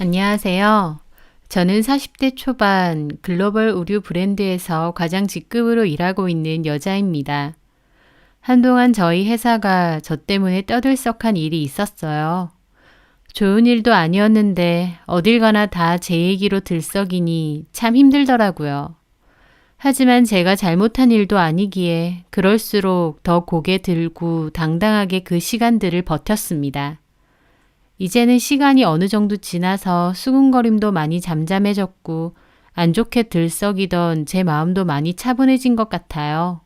안녕하세요. 저는 40대 초반 글로벌 의류 브랜드에서 과장 직급으로 일하고 있는 여자입니다. 한동안 저희 회사가 저 때문에 떠들썩한 일이 있었어요. 좋은 일도 아니었는데 어딜 가나 다 제 얘기로 들썩이니 참 힘들더라고요. 하지만 제가 잘못한 일도 아니기에 그럴수록 더 고개 들고 당당하게 그 시간들을 버텼습니다. 이제는 시간이 어느 정도 지나서 수군거림도 많이 잠잠해졌고 안 좋게 들썩이던 제 마음도 많이 차분해진 것 같아요.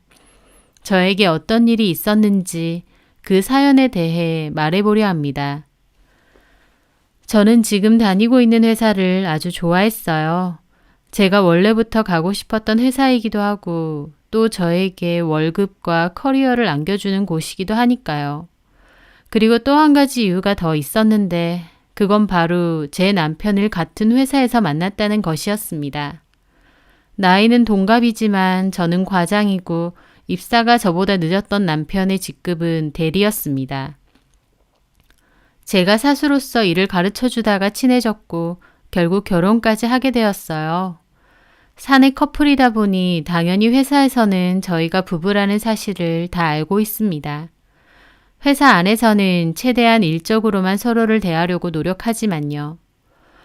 저에게 어떤 일이 있었는지 그 사연에 대해 말해보려 합니다. 저는 지금 다니고 있는 회사를 아주 좋아했어요. 제가 원래부터 가고 싶었던 회사이기도 하고 또 저에게 월급과 커리어를 안겨주는 곳이기도 하니까요. 그리고 또 한 가지 이유가 더 있었는데 그건 바로 제 남편을 같은 회사에서 만났다는 것이었습니다. 나이는 동갑이지만 저는 과장이고 입사가 저보다 늦었던 남편의 직급은 대리였습니다. 제가 사수로서 일을 가르쳐 주다가 친해졌고 결국 결혼까지 하게 되었어요. 사내 커플이다 보니 당연히 회사에서는 저희가 부부라는 사실을 다 알고 있습니다. 회사 안에서는 최대한 일적으로만 서로를 대하려고 노력하지만요.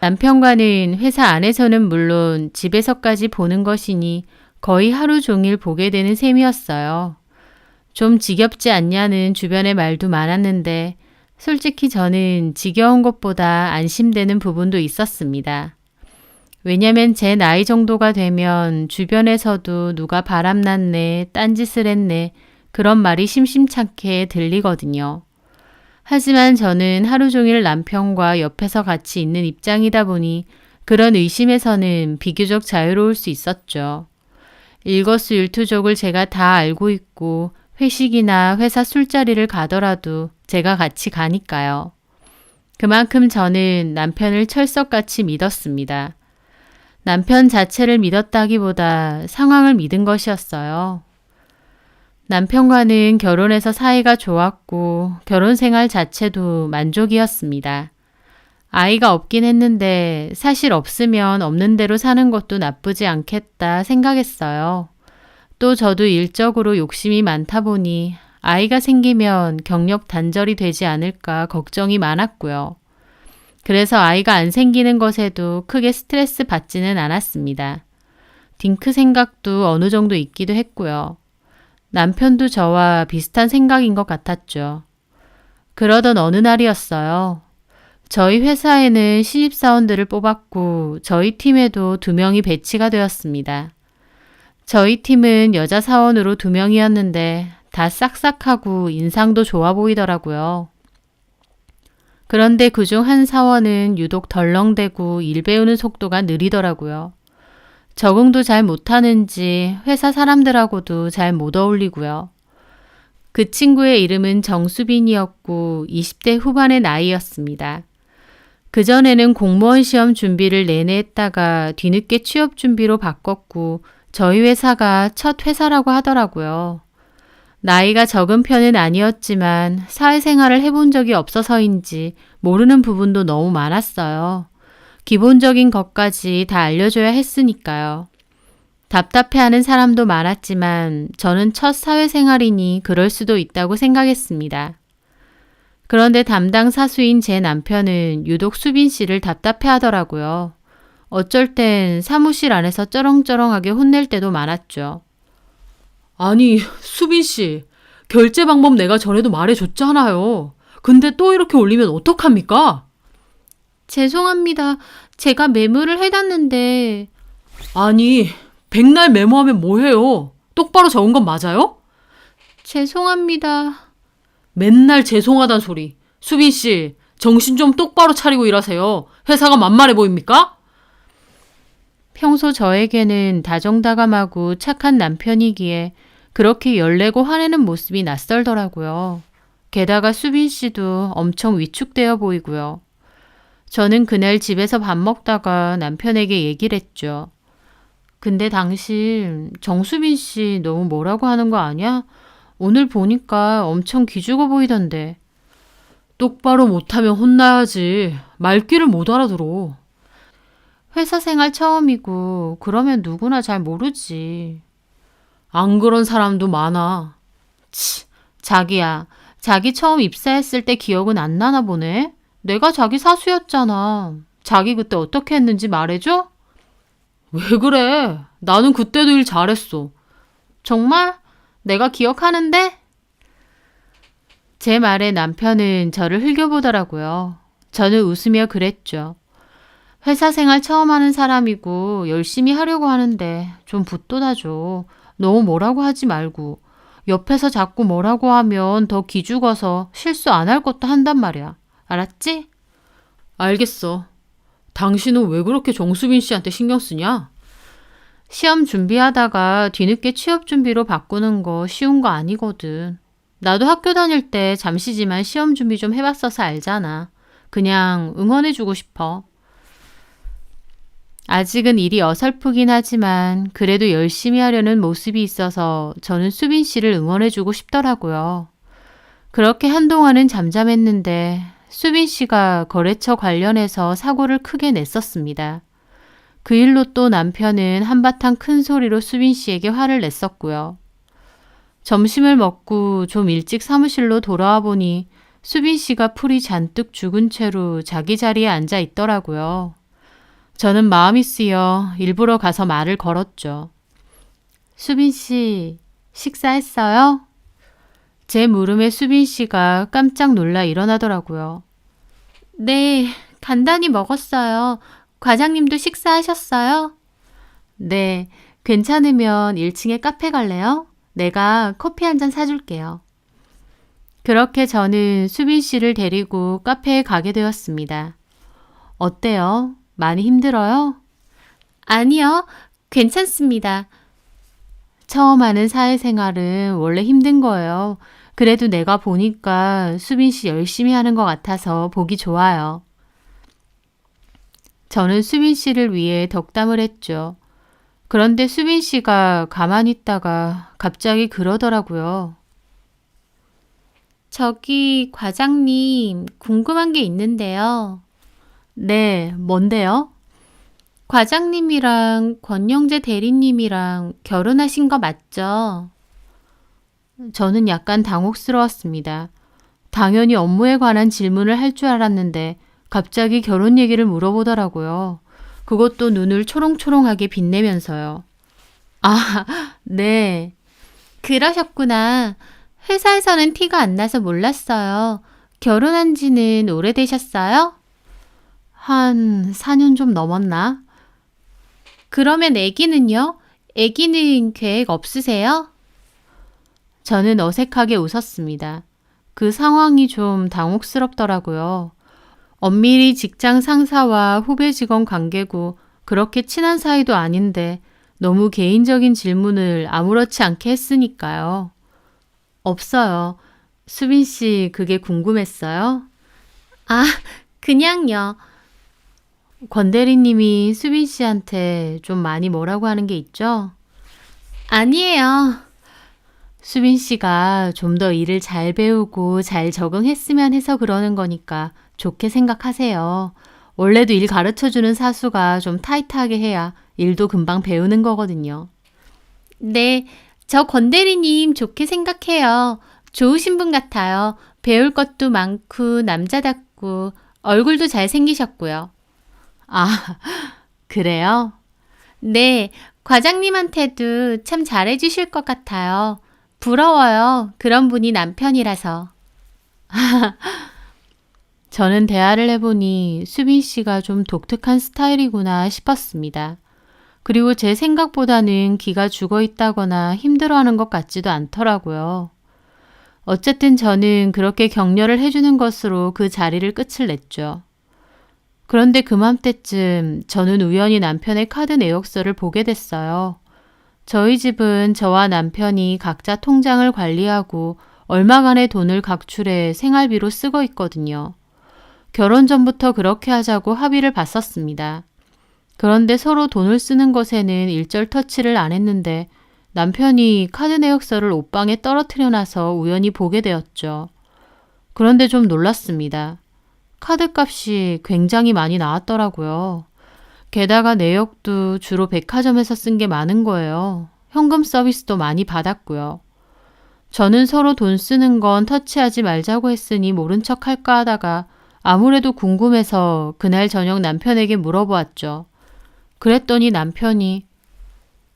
남편과는 회사 안에서는 물론 집에서까지 보는 것이니 거의 하루 종일 보게 되는 셈이었어요. 좀 지겹지 않냐는 주변의 말도 많았는데 솔직히 저는 지겨운 것보다 안심되는 부분도 있었습니다. 왜냐면 제 나이 정도가 되면 주변에서도 누가 바람났네, 딴짓을 했네, 그런 말이 심심찮게 들리거든요. 하지만 저는 하루 종일 남편과 옆에서 같이 있는 입장이다 보니 그런 의심에서는 비교적 자유로울 수 있었죠. 일거수일투족을 제가 다 알고 있고 회식이나 회사 술자리를 가더라도 제가 같이 가니까요. 그만큼 저는 남편을 철석같이 믿었습니다. 남편 자체를 믿었다기보다 상황을 믿은 것이었어요. 남편과는 결혼해서 사이가 좋았고 결혼 생활 자체도 만족이었습니다. 아이가 없긴 했는데 사실 없으면 없는 대로 사는 것도 나쁘지 않겠다 생각했어요. 또 저도 일적으로 욕심이 많다 보니 아이가 생기면 경력 단절이 되지 않을까 걱정이 많았고요. 그래서 아이가 안 생기는 것에도 크게 스트레스 받지는 않았습니다. 딩크 생각도 어느 정도 있기도 했고요. 남편도 저와 비슷한 생각인 것 같았죠. 그러던 어느 날이었어요. 저희 회사에는 신입사원들을 뽑았고 저희 팀에도 2명이 배치가 되었습니다. 저희 팀은 여자 사원으로 2명이었는데 다 싹싹하고 인상도 좋아 보이더라고요. 그런데 그중 한 사원은 유독 덜렁대고 일 배우는 속도가 느리더라고요. 적응도 잘 못하는지 회사 사람들하고도 잘 못 어울리고요. 그 친구의 이름은 정수빈이었고 20대 후반의 나이였습니다. 그전에는 공무원 시험 준비를 내내 했다가 뒤늦게 취업 준비로 바꿨고 저희 회사가 첫 회사라고 하더라고요. 나이가 적은 편은 아니었지만 사회생활을 해본 적이 없어서인지 모르는 부분도 너무 많았어요. 기본적인 것까지 다 알려줘야 했으니까요. 답답해하는 사람도 많았지만 저는 첫 사회생활이니 그럴 수도 있다고 생각했습니다. 그런데 담당 사수인 제 남편은 유독 수빈 씨를 답답해하더라고요. 어쩔 땐 사무실 안에서 쩌렁쩌렁하게 혼낼 때도 많았죠. 아니, 수빈 씨, 결제 방법 내가 전에도 말해줬잖아요. 근데 또 이렇게 올리면 어떡합니까? 죄송합니다. 제가 메모를 해놨는데. 아니, 백날 메모하면 뭐해요? 똑바로 적은 건 맞아요? 죄송합니다. 맨날 죄송하단 소리. 수빈 씨, 정신 좀 똑바로 차리고 일하세요. 회사가 만만해 보입니까? 평소 저에게는 다정다감하고 착한 남편이기에 그렇게 열내고 화내는 모습이 낯설더라고요. 게다가 수빈 씨도 엄청 위축되어 보이고요. 저는 그날 집에서 밥 먹다가 남편에게 얘기를 했죠. 근데 당신 정수빈 씨 너무 뭐라고 하는 거 아니야? 오늘 보니까 엄청 기죽어 보이던데. 똑바로 못하면 혼나야지. 말귀를 못 알아들어. 회사 생활 처음이고 그러면 누구나 잘 모르지. 안 그런 사람도 많아. 자기야, 자기 처음 입사했을 때 기억은 안 나나 보네? 내가 자기 사수였잖아. 자기 그때 어떻게 했는지 말해줘? 왜 그래? 나는 그때도 일 잘했어. 정말? 내가 기억하는데? 제 말에 남편은 저를 흘겨보더라고요. 저는 웃으며 그랬죠. 회사 생활 처음 하는 사람이고 열심히 하려고 하는데 좀 붙돋아줘. 너무 뭐라고 하지 말고. 옆에서 자꾸 뭐라고 하면 더 기죽어서 실수 안 할 것도 한단 말이야. 알았지? 알겠어. 당신은 왜 그렇게 정수빈 씨한테 신경 쓰냐? 시험 준비하다가 뒤늦게 취업 준비로 바꾸는 거 쉬운 거 아니거든. 나도 학교 다닐 때 잠시지만 시험 준비 좀 해봤어서 알잖아. 그냥 응원해주고 싶어. 아직은 일이 어설프긴 하지만 그래도 열심히 하려는 모습이 있어서 저는 수빈 씨를 응원해주고 싶더라고요. 그렇게 한동안은 잠잠했는데 수빈 씨가 거래처 관련해서 사고를 크게 냈었습니다. 그 일로 또 남편은 한바탕 큰 소리로 수빈 씨에게 화를 냈었고요. 점심을 먹고 좀 일찍 사무실로 돌아와 보니 수빈 씨가 풀이 잔뜩 죽은 채로 자기 자리에 앉아 있더라고요. 저는 마음이 쓰여 일부러 가서 말을 걸었죠. 수빈 씨, 식사했어요? 제 물음에 수빈 씨가 깜짝 놀라 일어나더라고요. 네, 간단히 먹었어요. 과장님도 식사하셨어요? 네, 괜찮으면 1층에 카페 갈래요? 내가 커피 한 잔 사줄게요. 그렇게 저는 수빈 씨를 데리고 카페에 가게 되었습니다. 어때요? 많이 힘들어요? 아니요, 괜찮습니다. 처음 하는 사회생활은 원래 힘든 거예요. 그래도 내가 보니까 수빈 씨 열심히 하는 것 같아서 보기 좋아요. 저는 수빈 씨를 위해 덕담을 했죠. 그런데 수빈 씨가 가만히 있다가 갑자기 그러더라고요. 저기 과장님 궁금한 게 있는데요. 네, 뭔데요? 과장님이랑 권영재 대리님이랑 결혼하신 거 맞죠? 저는 약간 당혹스러웠습니다. 당연히 업무에 관한 질문을 할 줄 알았는데 갑자기 결혼 얘기를 물어보더라고요. 그것도 눈을 초롱초롱하게 빛내면서요. 아, 네. 그러셨구나. 회사에서는 티가 안 나서 몰랐어요. 결혼한 지는 오래되셨어요? 한 4년 좀 넘었나? 그러면 아기는요? 아기는 계획 없으세요? 저는 어색하게 웃었습니다. 그 상황이 좀 당혹스럽더라고요. 엄밀히 직장 상사와 후배 직원 관계고 그렇게 친한 사이도 아닌데 너무 개인적인 질문을 아무렇지 않게 했으니까요. 없어요. 수빈 씨 그게 궁금했어요? 아, 그냥요. 권 대리님이 수빈 씨한테 좀 많이 뭐라고 하는 게 있죠? 아니에요. 수빈 씨가 좀 더 일을 잘 배우고 잘 적응했으면 해서 그러는 거니까 좋게 생각하세요. 원래도 일 가르쳐주는 사수가 좀 타이트하게 해야 일도 금방 배우는 거거든요. 네, 저 권 대리님 좋게 생각해요. 좋으신 분 같아요. 배울 것도 많고 남자답고 얼굴도 잘생기셨고요. 아, 그래요? 네, 과장님한테도 참 잘해주실 것 같아요. 부러워요. 그런 분이 남편이라서. 저는 대화를 해보니 수빈 씨가 좀 독특한 스타일이구나 싶었습니다. 그리고 제 생각보다는 기가 죽어 있다거나 힘들어하는 것 같지도 않더라고요. 어쨌든 저는 그렇게 격려를 해주는 것으로 그 자리를 끝을 냈죠. 그런데 그맘때쯤 저는 우연히 남편의 카드 내역서를 보게 됐어요. 저희 집은 저와 남편이 각자 통장을 관리하고 얼마간의 돈을 각출해 생활비로 쓰고 있거든요. 결혼 전부터 그렇게 하자고 합의를 봤었습니다. 그런데 서로 돈을 쓰는 것에는 일절 터치를 안 했는데 남편이 카드 내역서를 옷방에 떨어뜨려 놔서 우연히 보게 되었죠. 그런데 좀 놀랐습니다. 카드 값이 굉장히 많이 나왔더라고요. 게다가 내역도 주로 백화점에서 쓴 게 많은 거예요. 현금 서비스도 많이 받았고요. 저는 서로 돈 쓰는 건 터치하지 말자고 했으니 모른 척 할까 하다가 아무래도 궁금해서 그날 저녁 남편에게 물어보았죠. 그랬더니 남편이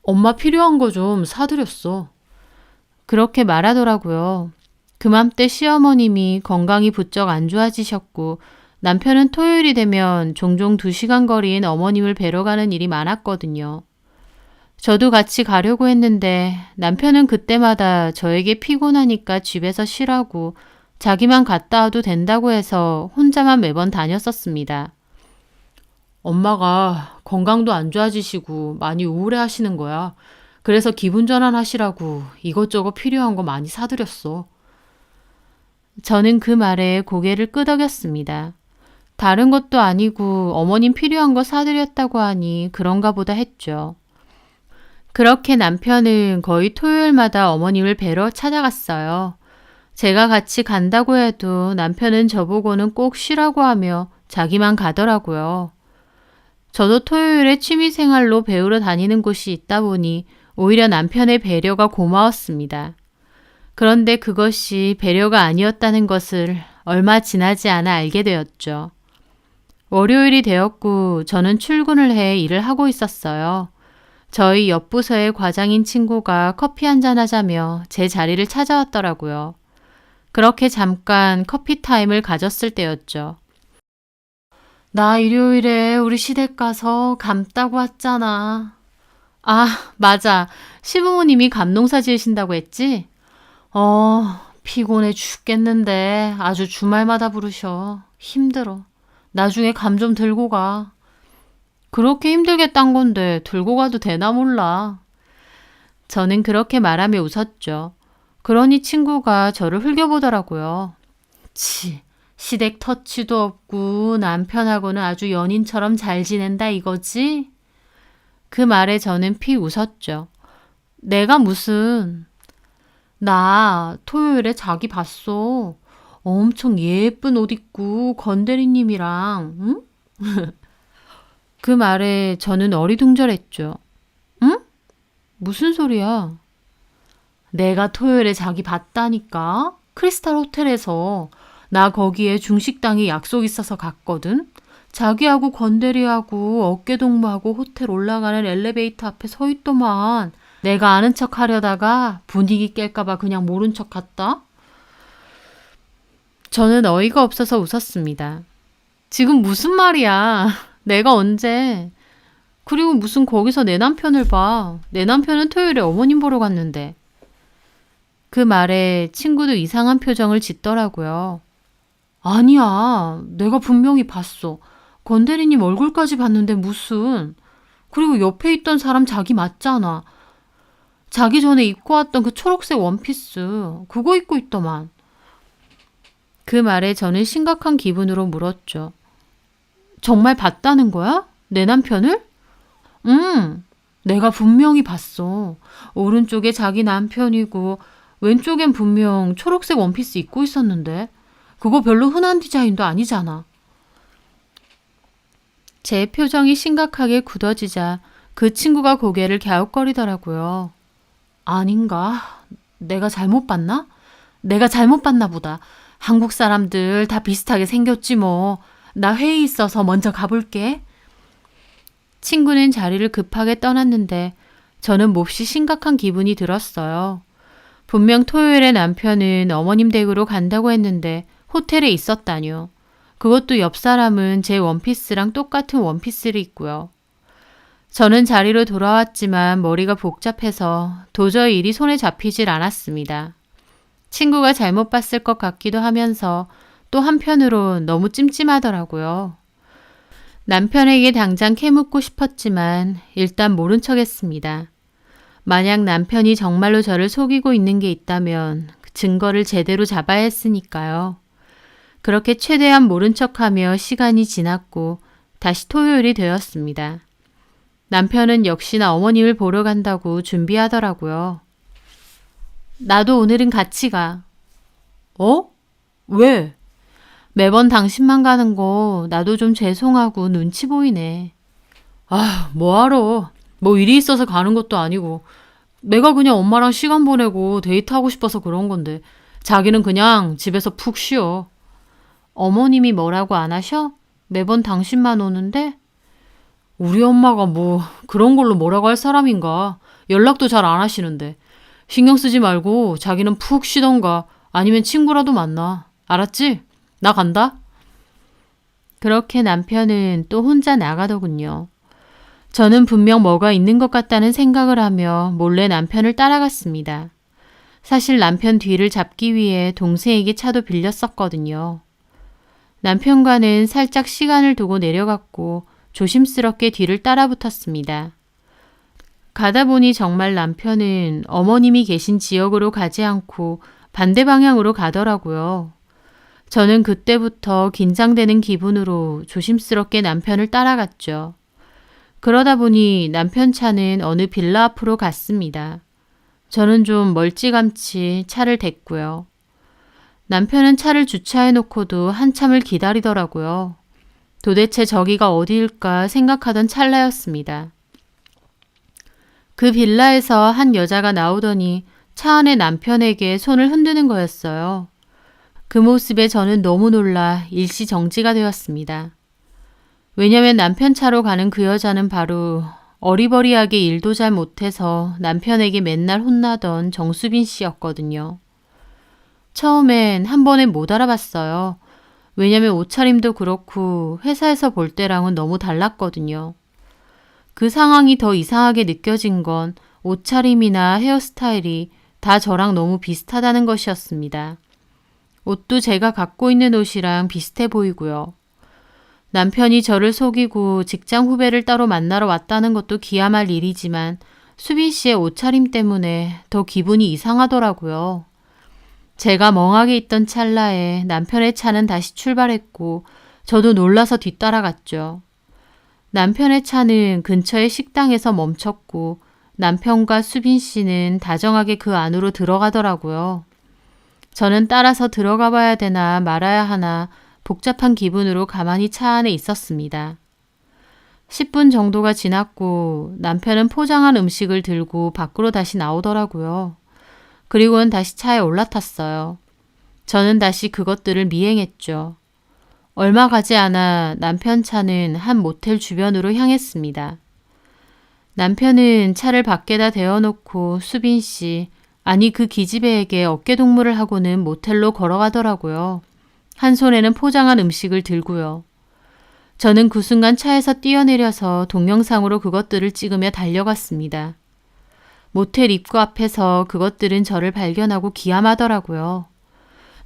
엄마 필요한 거 좀 사드렸어. 그렇게 말하더라고요. 그맘때 시어머님이 건강이 부쩍 안 좋아지셨고 남편은 토요일이 되면 종종 2시간 거리인 어머님을 뵈러 가는 일이 많았거든요. 저도 같이 가려고 했는데 남편은 그때마다 저에게 피곤하니까 집에서 쉬라고 자기만 갔다 와도 된다고 해서 혼자만 매번 다녔었습니다. 엄마가 건강도 안 좋아지시고 많이 우울해 하시는 거야. 그래서 기분 전환하시라고 이것저것 필요한 거 많이 사드렸어. 저는 그 말에 고개를 끄덕였습니다. 다른 것도 아니고 어머님 필요한 거 사드렸다고 하니 그런가 보다 했죠. 그렇게 남편은 거의 토요일마다 어머님을 뵈러 찾아갔어요. 제가 같이 간다고 해도 남편은 저보고는 꼭 쉬라고 하며 자기만 가더라고요. 저도 토요일에 취미생활로 배우러 다니는 곳이 있다 보니 오히려 남편의 배려가 고마웠습니다. 그런데 그것이 배려가 아니었다는 것을 얼마 지나지 않아 알게 되었죠. 월요일이 되었고 저는 출근을 해 일을 하고 있었어요. 저희 옆 부서의 과장인 친구가 커피 한잔 하자며 제 자리를 찾아왔더라고요. 그렇게 잠깐 커피 타임을 가졌을 때였죠. 나 일요일에 우리 시댁 가서 감 따고 왔잖아. 아, 맞아. 시부모님이 감농사 지으신다고 했지? 피곤해 죽겠는데 아주 주말마다 부르셔. 힘들어. 나중에 감 좀 들고 가. 그렇게 힘들게 딴 건데 들고 가도 되나 몰라. 저는 그렇게 말하며 웃었죠. 그러니 친구가 저를 흘겨보더라고요. 치, 시댁 터치도 없고 남편하고는 아주 연인처럼 잘 지낸다 이거지? 그 말에 저는 픽 웃었죠. 내가 무슨... 나 토요일에 자기 봤어. 엄청 예쁜 옷 입고 건대리님이랑, 응? 그 말에 저는 어리둥절했죠. 응? 무슨 소리야? 내가 토요일에 자기 봤다니까? 크리스탈 호텔에서. 나 거기에 중식당에 약속 있어서 갔거든? 자기하고 건대리하고 어깨동무하고 호텔 올라가는 엘리베이터 앞에 서 있더만. 내가 아는 척 하려다가 분위기 깰까봐 그냥 모른 척 갔다? 저는 어이가 없어서 웃었습니다. 지금 무슨 말이야? 내가 언제? 그리고 무슨 거기서 내 남편을 봐. 내 남편은 토요일에 어머님 보러 갔는데. 그 말에 친구도 이상한 표정을 짓더라고요. 아니야. 내가 분명히 봤어. 건대리님 얼굴까지 봤는데 무슨. 그리고 옆에 있던 사람 자기 맞잖아. 자기 전에 입고 왔던 그 초록색 원피스. 그거 입고 있더만. 그 말에 저는 심각한 기분으로 물었죠. 정말 봤다는 거야? 내 남편을? 응. 내가 분명히 봤어. 오른쪽에 자기 남편이고 왼쪽엔 분명 초록색 원피스 입고 있었는데. 그거 별로 흔한 디자인도 아니잖아. 제 표정이 심각하게 굳어지자 그 친구가 고개를 갸웃거리더라고요. 아닌가? 내가 잘못 봤나? 내가 잘못 봤나 보다. 한국 사람들 다 비슷하게 생겼지 뭐. 나 회의 있어서 먼저 가볼게. 친구는 자리를 급하게 떠났는데 저는 몹시 심각한 기분이 들었어요. 분명 토요일에 남편은 어머님 댁으로 간다고 했는데 호텔에 있었다뇨. 그것도 옆 사람은 제 원피스랑 똑같은 원피스를 입고요. 저는 자리로 돌아왔지만 머리가 복잡해서 도저히 일이 손에 잡히질 않았습니다. 친구가 잘못 봤을 것 같기도 하면서 또 한편으로 너무 찜찜하더라고요. 남편에게 당장 캐묻고 싶었지만 일단 모른 척 했습니다. 만약 남편이 정말로 저를 속이고 있는 게 있다면 그 증거를 제대로 잡아야 했으니까요. 그렇게 최대한 모른 척하며 시간이 지났고 다시 토요일이 되었습니다. 남편은 역시나 어머님을 보러 간다고 준비하더라고요. 나도 오늘은 같이 가. 어? 왜? 매번 당신만 가는 거 나도 좀 죄송하고 눈치 보이네. 아, 뭐하러. 뭐 일이 있어서 가는 것도 아니고. 내가 그냥 엄마랑 시간 보내고 데이트하고 싶어서 그런 건데. 자기는 그냥 집에서 푹 쉬어. 어머님이 뭐라고 안 하셔? 매번 당신만 오는데? 우리 엄마가 뭐 그런 걸로 뭐라고 할 사람인가. 연락도 잘 안 하시는데. 신경 쓰지 말고 자기는 푹 쉬던가 아니면 친구라도 만나. 알았지? 나 간다. 그렇게 남편은 또 혼자 나가더군요. 저는 분명 뭐가 있는 것 같다는 생각을 하며 몰래 남편을 따라갔습니다. 사실 남편 뒤를 잡기 위해 동생에게 차도 빌렸었거든요. 남편과는 살짝 시간을 두고 내려갔고 조심스럽게 뒤를 따라붙었습니다. 가다 보니 정말 남편은 어머님이 계신 지역으로 가지 않고 반대 방향으로 가더라고요. 저는 그때부터 긴장되는 기분으로 조심스럽게 남편을 따라갔죠. 그러다 보니 남편 차는 어느 빌라 앞으로 갔습니다. 저는 좀 멀찌감치 차를 댔고요. 남편은 차를 주차해 놓고도 한참을 기다리더라고요. 도대체 저기가 어디일까 생각하던 찰나였습니다. 그 빌라에서 한 여자가 나오더니 차 안에 남편에게 손을 흔드는 거였어요. 그 모습에 저는 너무 놀라 일시 정지가 되었습니다. 왜냐면 남편 차로 가는 그 여자는 바로 어리버리하게 일도 잘 못해서 남편에게 맨날 혼나던 정수빈 씨였거든요. 처음엔 한 번에 못 알아봤어요. 왜냐면 옷차림도 그렇고 회사에서 볼 때랑은 너무 달랐거든요. 그 상황이 더 이상하게 느껴진 건 옷차림이나 헤어스타일이 다 저랑 너무 비슷하다는 것이었습니다. 옷도 제가 갖고 있는 옷이랑 비슷해 보이고요. 남편이 저를 속이고 직장 후배를 따로 만나러 왔다는 것도 기함할 일이지만 수빈 씨의 옷차림 때문에 더 기분이 이상하더라고요. 제가 멍하게 있던 찰나에 남편의 차는 다시 출발했고 저도 놀라서 뒤따라갔죠. 남편의 차는 근처의 식당에서 멈췄고 남편과 수빈 씨는 다정하게 그 안으로 들어가더라고요. 저는 따라서 들어가 봐야 되나 말아야 하나 복잡한 기분으로 가만히 차 안에 있었습니다. 10분 정도가 지났고 남편은 포장한 음식을 들고 밖으로 다시 나오더라고요. 그리고는 다시 차에 올라탔어요. 저는 다시 그것들을 미행했죠. 얼마 가지 않아 남편 차는 한 모텔 주변으로 향했습니다. 남편은 차를 밖에다 대어놓고 수빈 씨, 아니 그 기집애에게 어깨동무를 하고는 모텔로 걸어가더라고요. 한 손에는 포장한 음식을 들고요. 저는 그 순간 차에서 뛰어내려서 동영상으로 그것들을 찍으며 달려갔습니다. 모텔 입구 앞에서 그것들은 저를 발견하고 기함하더라고요.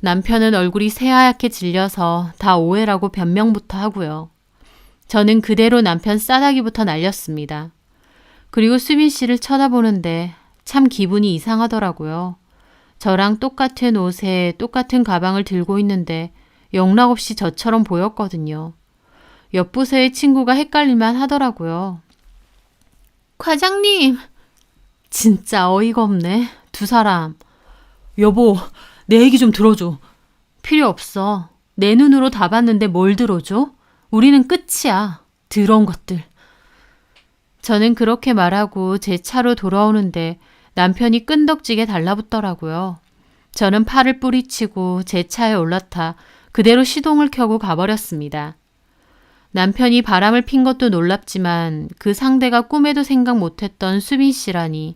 남편은 얼굴이 새하얗게 질려서 다 오해라고 변명부터 하고요. 저는 그대로 남편 싸다기부터 날렸습니다. 그리고 수빈 씨를 쳐다보는데 참 기분이 이상하더라고요. 저랑 똑같은 옷에 똑같은 가방을 들고 있는데 영락없이 저처럼 보였거든요. 옆부서의 친구가 헷갈릴만 하더라고요. 과장님! 진짜 어이가 없네. 두 사람. 여보, 내 얘기 좀 들어줘. 필요 없어. 내 눈으로 다 봤는데 뭘 들어줘? 우리는 끝이야. 더러운 것들. 저는 그렇게 말하고 제 차로 돌아오는데 남편이 끈덕지게 달라붙더라고요. 저는 팔을 뿌리치고 제 차에 올라타 그대로 시동을 켜고 가버렸습니다. 남편이 바람을 핀 것도 놀랍지만 그 상대가 꿈에도 생각 못했던 수빈 씨라니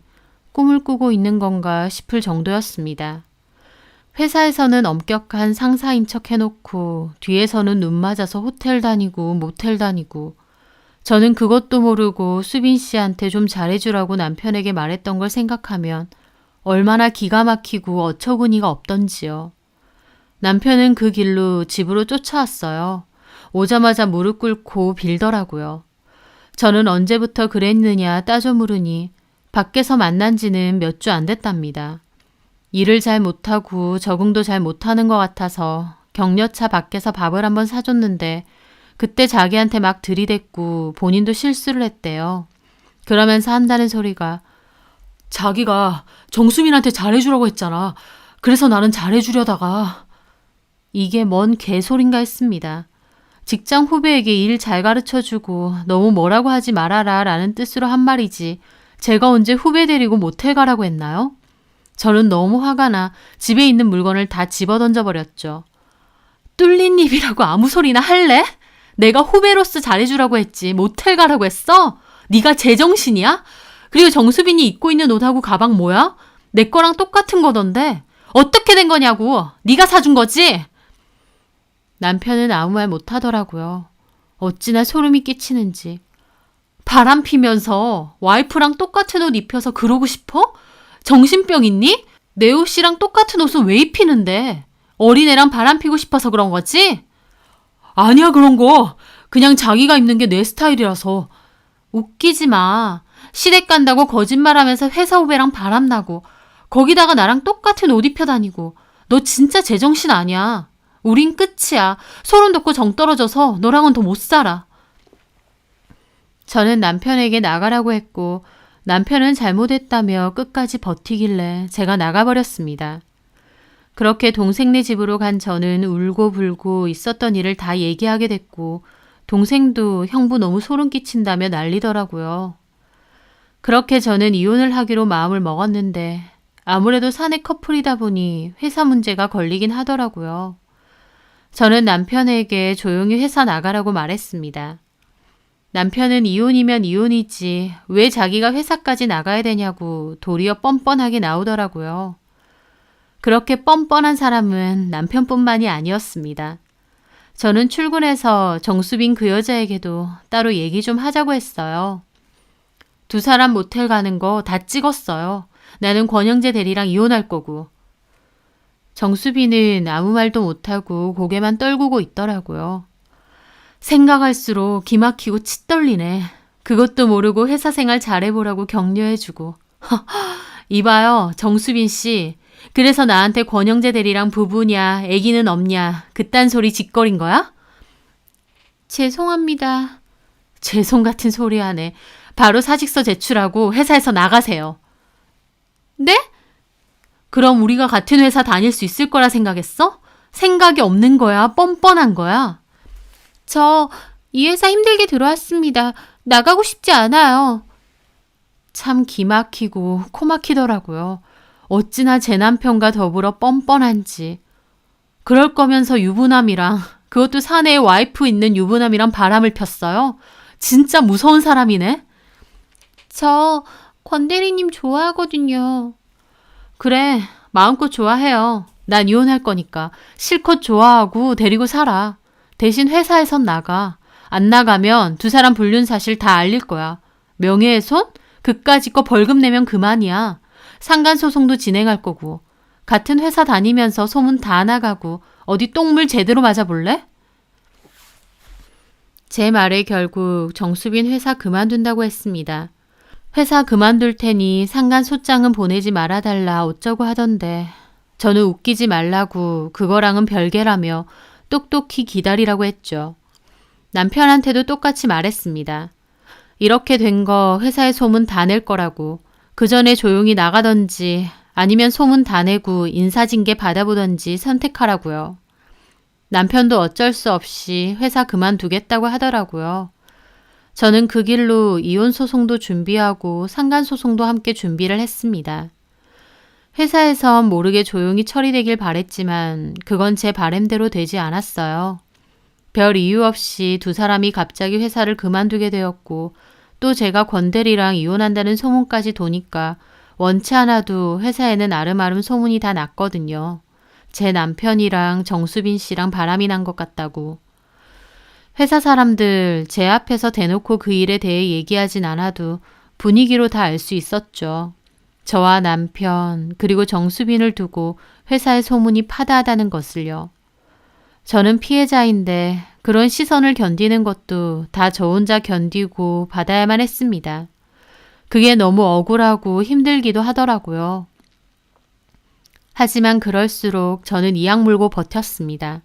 꿈을 꾸고 있는 건가 싶을 정도였습니다. 회사에서는 엄격한 상사인 척 해놓고 뒤에서는 눈 맞아서 호텔 다니고 모텔 다니고 저는 그것도 모르고 수빈 씨한테 좀 잘해주라고 남편에게 말했던 걸 생각하면 얼마나 기가 막히고 어처구니가 없던지요. 남편은 그 길로 집으로 쫓아왔어요. 오자마자 무릎 꿇고 빌더라고요. 저는 언제부터 그랬느냐 따져 물으니 밖에서 만난 지는 몇 주 안 됐답니다. 일을 잘 못하고 적응도 잘 못하는 것 같아서 격려차 밖에서 밥을 한번 사줬는데 그때 자기한테 막 들이댔고 본인도 실수를 했대요. 그러면서 한다는 소리가 자기가 정수민한테 잘해주라고 했잖아. 그래서 나는 잘해주려다가. 이게 뭔 개소린가 했습니다. 직장 후배에게 일 잘 가르쳐주고 너무 뭐라고 하지 말아라 라는 뜻으로 한 말이지 제가 언제 후배 데리고 모텔 가라고 했나요? 저는 너무 화가 나 집에 있는 물건을 다 집어 던져버렸죠. 뚫린 입이라고 아무 소리나 할래? 내가 후배로서 잘해주라고 했지 모텔 가라고 했어? 네가 제정신이야? 그리고 정수빈이 입고 있는 옷하고 가방 뭐야? 내 거랑 똑같은 거던데 어떻게 된 거냐고. 네가 사준 거지? 남편은 아무 말 못하더라고요. 어찌나 소름이 끼치는지. 바람 피면서 와이프랑 똑같은 옷 입혀서 그러고 싶어? 정신병 있니? 내 옷이랑 똑같은 옷은 왜 입히는데? 어린애랑 바람 피고 싶어서 그런 거지? 아니야 그런 거. 그냥 자기가 입는 게 내 스타일이라서. 웃기지 마. 시댁 간다고 거짓말하면서 회사 후배랑 바람나고 거기다가 나랑 똑같은 옷 입혀 다니고 너 진짜 제정신 아니야. 우린 끝이야. 소름 돋고 정 떨어져서 너랑은 더 못 살아. 저는 남편에게 나가라고 했고 남편은 잘못했다며 끝까지 버티길래 제가 나가버렸습니다. 그렇게 동생네 집으로 간 저는 울고 불고 있었던 일을 다 얘기하게 됐고 동생도 형부 너무 소름 끼친다며 난리더라고요. 그렇게 저는 이혼을 하기로 마음을 먹었는데 아무래도 사내 커플이다 보니 회사 문제가 걸리긴 하더라고요. 저는 남편에게 조용히 회사 나가라고 말했습니다. 남편은 이혼이면 이혼이지 왜 자기가 회사까지 나가야 되냐고 도리어 뻔뻔하게 나오더라고요. 그렇게 뻔뻔한 사람은 남편뿐만이 아니었습니다. 저는 출근해서 정수빈 그 여자에게도 따로 얘기 좀 하자고 했어요. 두 사람 모텔 가는 거 다 찍었어요. 나는 권영재 대리랑 이혼할 거고. 정수빈은 아무 말도 못하고 고개만 떨구고 있더라고요. 생각할수록 기막히고 치 떨리네. 그것도 모르고 회사 생활 잘해보라고 격려해주고. 이봐요, 정수빈 씨. 그래서 나한테 권영재 대리랑 부부냐, 애기는 없냐, 그딴 소리 짓거린 거야? 죄송합니다. 죄송 같은 소리 하네. 바로 사직서 제출하고 회사에서 나가세요. 네? 그럼 우리가 같은 회사 다닐 수 있을 거라 생각했어? 생각이 없는 거야, 뻔뻔한 거야. 저 이 회사 힘들게 들어왔습니다. 나가고 싶지 않아요. 참 기막히고 코막히더라고요. 어찌나 제 남편과 더불어 뻔뻔한지. 그럴 거면서 유부남이랑 그것도 사내에 와이프 있는 유부남이랑 바람을 폈어요. 진짜 무서운 사람이네. 저 권 대리님 좋아하거든요. 그래, 마음껏 좋아해요. 난 이혼할 거니까 실컷 좋아하고 데리고 살아. 대신 회사에선 나가. 안 나가면 두 사람 불륜 사실 다 알릴 거야. 명예훼손? 그까짓 거 벌금 내면 그만이야. 상간소송도 진행할 거고. 같은 회사 다니면서 소문 다 나가고 어디 똥물 제대로 맞아볼래? 제 말에 결국 정수빈 회사 그만둔다고 했습니다. 회사 그만둘 테니 상간소장은 보내지 말아달라 어쩌고 하던데 저는 웃기지 말라고 그거랑은 별개라며 똑똑히 기다리라고 했죠. 남편한테도 똑같이 말했습니다. 이렇게 된 거 회사에 소문 다 낼 거라고. 그 전에 조용히 나가던지 아니면 소문 다 내고 인사징계 받아보던지 선택하라고요. 남편도 어쩔 수 없이 회사 그만두겠다고 하더라고요. 저는 그 길로 이혼 소송도 준비하고 상간 소송도 함께 준비를 했습니다. 회사에선 모르게 조용히 처리되길 바랬지만 그건 제 바램대로 되지 않았어요. 별 이유 없이 두 사람이 갑자기 회사를 그만두게 되었고 또 제가 권 대리랑 이혼한다는 소문까지 도니까 원치 않아도 회사에는 아름아름 소문이 다 났거든요. 제 남편이랑 정수빈 씨랑 바람이 난 것 같다고. 회사 사람들 제 앞에서 대놓고 그 일에 대해 얘기하진 않아도 분위기로 다 알 수 있었죠. 저와 남편 그리고 정수빈을 두고 회사의 소문이 파다하다는 것을요. 저는 피해자인데 그런 시선을 견디는 것도 다 저 혼자 견디고 받아야만 했습니다. 그게 너무 억울하고 힘들기도 하더라고요. 하지만 그럴수록 저는 이악 물고 버텼습니다.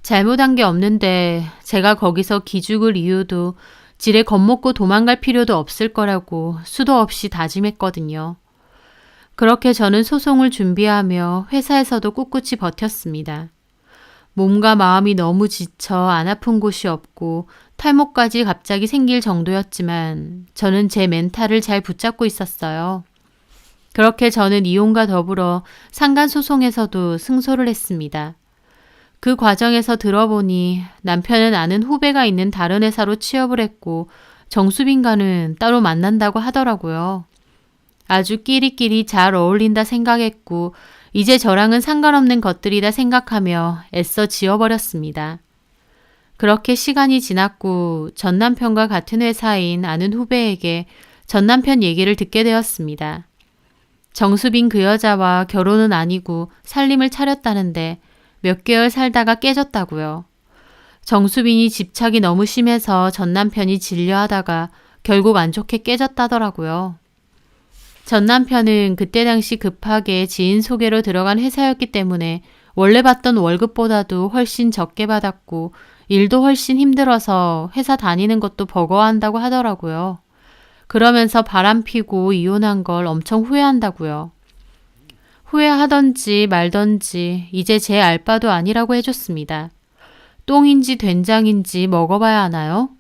잘못한 게 없는데 제가 거기서 기죽을 이유도 지레 겁먹고 도망갈 필요도 없을 거라고 수도 없이 다짐했거든요. 그렇게 저는 소송을 준비하며 회사에서도 꿋꿋이 버텼습니다. 몸과 마음이 너무 지쳐 안 아픈 곳이 없고 탈모까지 갑자기 생길 정도였지만 저는 제 멘탈을 잘 붙잡고 있었어요. 그렇게 저는 이혼과 더불어 상간소송에서도 승소를 했습니다. 그 과정에서 들어보니 남편은 아는 후배가 있는 다른 회사로 취업을 했고 정수빈과는 따로 만난다고 하더라고요. 아주 끼리끼리 잘 어울린다 생각했고 이제 저랑은 상관없는 것들이다 생각하며 애써 지워버렸습니다. 그렇게 시간이 지났고 전 남편과 같은 회사인 아는 후배에게 전 남편 얘기를 듣게 되었습니다. 정수빈 그 여자와 결혼은 아니고 살림을 차렸다는데 몇 개월 살다가 깨졌다고요. 정수빈이 집착이 너무 심해서 전 남편이 질려하다가 결국 안 좋게 깨졌다더라고요. 전 남편은 그때 당시 급하게 지인 소개로 들어간 회사였기 때문에 원래 받던 월급보다도 훨씬 적게 받았고 일도 훨씬 힘들어서 회사 다니는 것도 버거워한다고 하더라고요. 그러면서 바람피고 이혼한 걸 엄청 후회한다고요. 후회하던지 말던지 이제 제 알바도 아니라고 해줬습니다. 똥인지 된장인지 먹어봐야 하나요?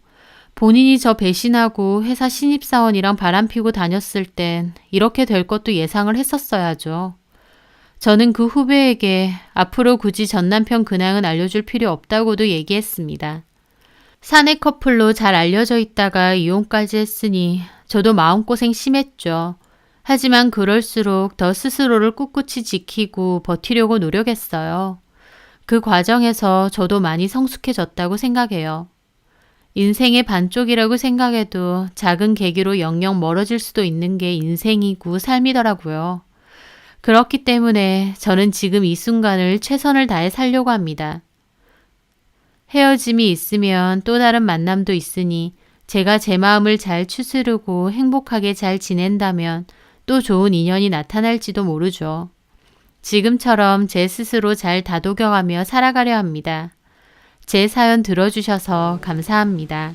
본인이 저 배신하고 회사 신입사원이랑 바람피고 다녔을 땐 이렇게 될 것도 예상을 했었어야죠. 저는 그 후배에게 앞으로 굳이 전 남편 근황은 알려줄 필요 없다고도 얘기했습니다. 사내 커플로 잘 알려져 있다가 이혼까지 했으니 저도 마음고생 심했죠. 하지만 그럴수록 더 스스로를 꿋꿋이 지키고 버티려고 노력했어요. 그 과정에서 저도 많이 성숙해졌다고 생각해요. 인생의 반쪽이라고 생각해도 작은 계기로 영영 멀어질 수도 있는 게 인생이고 삶이더라고요. 그렇기 때문에 저는 지금 이 순간을 최선을 다해 살려고 합니다. 헤어짐이 있으면 또 다른 만남도 있으니 제가 제 마음을 잘 추스르고 행복하게 잘 지낸다면 또 좋은 인연이 나타날지도 모르죠. 지금처럼 제 스스로 잘 다독여가며 살아가려 합니다. 제 사연 들어주셔서 감사합니다.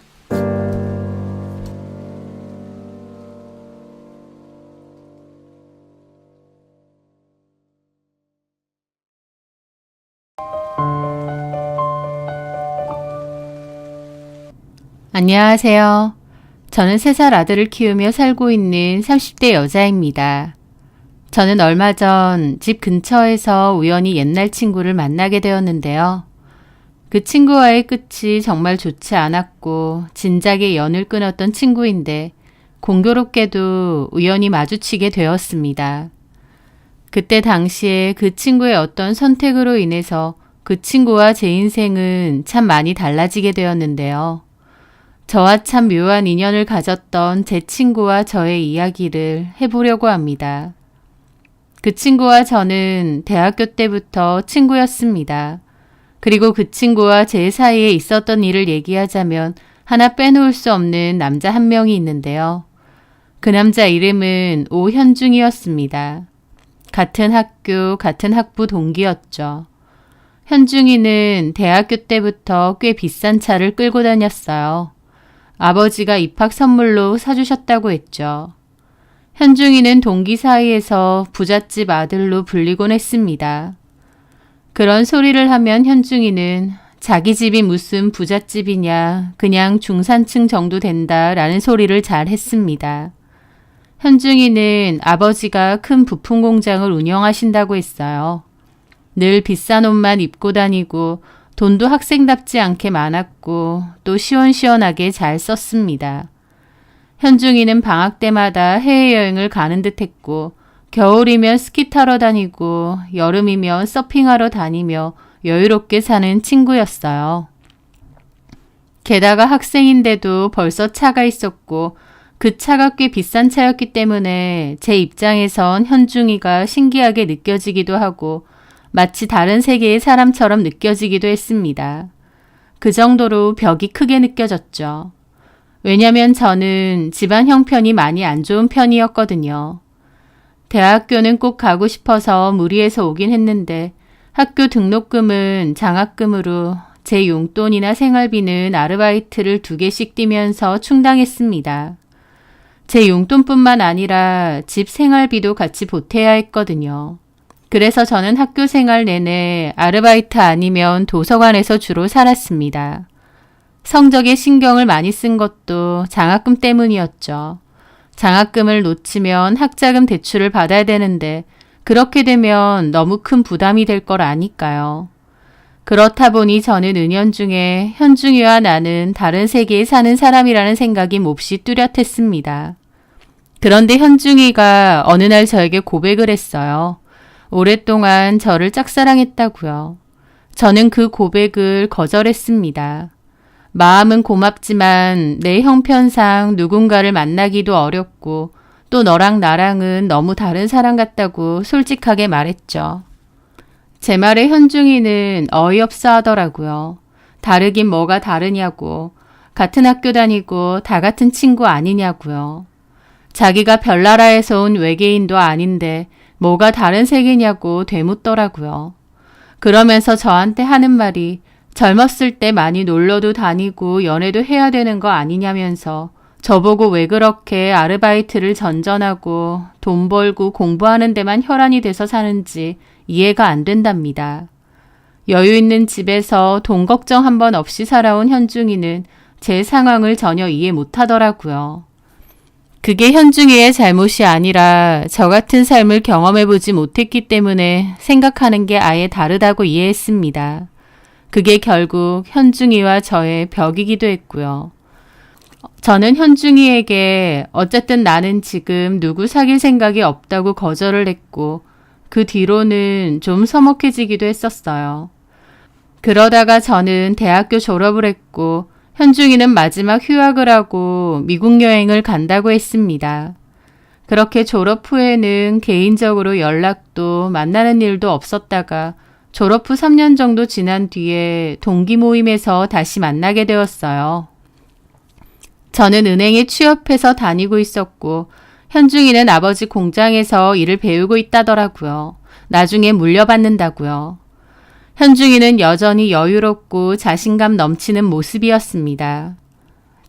안녕하세요. 저는 3살 아들을 키우며 살고 있는 30대 여자입니다. 저는 얼마 전 집 근처에서 우연히 옛날 친구를 만나게 되었는데요. 그 친구와의 끝이 정말 좋지 않았고 진작에 연을 끊었던 친구인데 공교롭게도 우연히 마주치게 되었습니다. 그때 당시에 그 친구의 어떤 선택으로 인해서 그 친구와 제 인생은 참 많이 달라지게 되었는데요. 저와 참 묘한 인연을 가졌던 제 친구와 저의 이야기를 해보려고 합니다. 그 친구와 저는 대학교 때부터 친구였습니다. 그리고 그 친구와 제 사이에 있었던 일을 얘기하자면 하나 빼놓을 수 없는 남자 한 명이 있는데요. 그 남자 이름은 오현중이었습니다. 같은 학교, 같은 학부 동기였죠. 현중이는 대학교 때부터 꽤 비싼 차를 끌고 다녔어요. 아버지가 입학 선물로 사주셨다고 했죠. 현중이는 동기 사이에서 부잣집 아들로 불리곤 했습니다. 그런 소리를 하면 현중이는 자기 집이 무슨 부잣집이냐, 그냥 중산층 정도 된다라는 소리를 잘 했습니다. 현중이는 아버지가 큰 부품 공장을 운영하신다고 했어요. 늘 비싼 옷만 입고 다니고 돈도 학생답지 않게 많았고 또 시원시원하게 잘 썼습니다. 현중이는 방학 때마다 해외여행을 가는 듯 했고 겨울이면 스키 타러 다니고 여름이면 서핑하러 다니며 여유롭게 사는 친구였어요. 게다가 학생인데도 벌써 차가 있었고 그 차가 꽤 비싼 차였기 때문에 제 입장에선 현중이가 신기하게 느껴지기도 하고 마치 다른 세계의 사람처럼 느껴지기도 했습니다. 그 정도로 벽이 크게 느껴졌죠. 왜냐면 저는 집안 형편이 많이 안 좋은 편이었거든요. 대학교는 꼭 가고 싶어서 무리해서 오긴 했는데 학교 등록금은 장학금으로 제 용돈이나 생활비는 아르바이트를 2개씩 뛰면서 충당했습니다. 제 용돈뿐만 아니라 집 생활비도 같이 보태야 했거든요. 그래서 저는 학교 생활 내내 아르바이트 아니면 도서관에서 주로 살았습니다. 성적에 신경을 많이 쓴 것도 장학금 때문이었죠. 장학금을 놓치면 학자금 대출을 받아야 되는데 그렇게 되면 너무 큰 부담이 될 걸 아니까요. 그렇다 보니 저는 은연중에 현중이와 나는 다른 세계에 사는 사람이라는 생각이 몹시 뚜렷했습니다. 그런데 현중이가 어느 날 저에게 고백을 했어요. 오랫동안 저를 짝사랑했다고요. 저는 그 고백을 거절했습니다. 마음은 고맙지만 내 형편상 누군가를 만나기도 어렵고 또 너랑 나랑은 너무 다른 사람 같다고 솔직하게 말했죠. 제 말에 현중이는 어이없어 하더라고요. 다르긴 뭐가 다르냐고, 같은 학교 다니고 다 같은 친구 아니냐고요. 자기가 별나라에서 온 외계인도 아닌데 뭐가 다른 세계냐고 되묻더라고요. 그러면서 저한테 하는 말이 젊었을 때 많이 놀러도 다니고 연애도 해야 되는 거 아니냐면서 저보고 왜 그렇게 아르바이트를 전전하고 돈 벌고 공부하는 데만 혈안이 돼서 사는지 이해가 안 된답니다. 여유 있는 집에서 돈 걱정 한 번 없이 살아온 현중이는 제 상황을 전혀 이해 못 하더라고요. 그게 현중이의 잘못이 아니라 저 같은 삶을 경험해보지 못했기 때문에 생각하는 게 아예 다르다고 이해했습니다. 그게 결국 현중이와 저의 벽이기도 했고요. 저는 현중이에게 어쨌든 나는 지금 누구 사귈 생각이 없다고 거절을 했고 그 뒤로는 좀 서먹해지기도 했었어요. 그러다가 저는 대학교 졸업을 했고 현중이는 마지막 휴학을 하고 미국 여행을 간다고 했습니다. 그렇게 졸업 후에는 개인적으로 연락도 만나는 일도 없었다가 졸업 후 3년 정도 지난 뒤에 동기 모임에서 다시 만나게 되었어요. 저는 은행에 취업해서 다니고 있었고 현중이는 아버지 공장에서 일을 배우고 있다더라고요. 나중에 물려받는다고요. 현중이는 여전히 여유롭고 자신감 넘치는 모습이었습니다.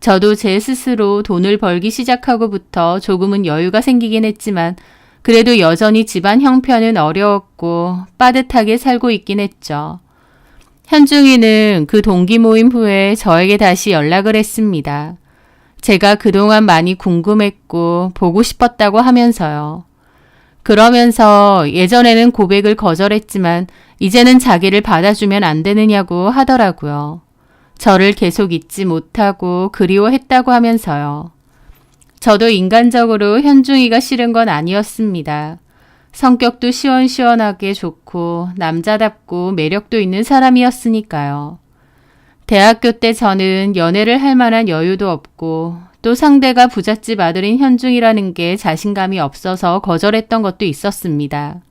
저도 제 스스로 돈을 벌기 시작하고부터 조금은 여유가 생기긴 했지만 그래도 여전히 집안 형편은 어려웠고 빠듯하게 살고 있긴 했죠. 현중이는 그 동기 모임 후에 저에게 다시 연락을 했습니다. 제가 그동안 많이 궁금했고 보고 싶었다고 하면서요. 그러면서 예전에는 고백을 거절했지만 이제는 자기를 받아주면 안 되느냐고 하더라고요. 저를 계속 잊지 못하고 그리워했다고 하면서요. 저도 인간적으로 현중이가 싫은 건 아니었습니다. 성격도 시원시원하게 좋고 남자답고 매력도 있는 사람이었으니까요. 대학교 때 저는 연애를 할 만한 여유도 없고 또 상대가 부잣집 아들인 현중이라는 게 자신감이 없어서 거절했던 것도 있었습니다.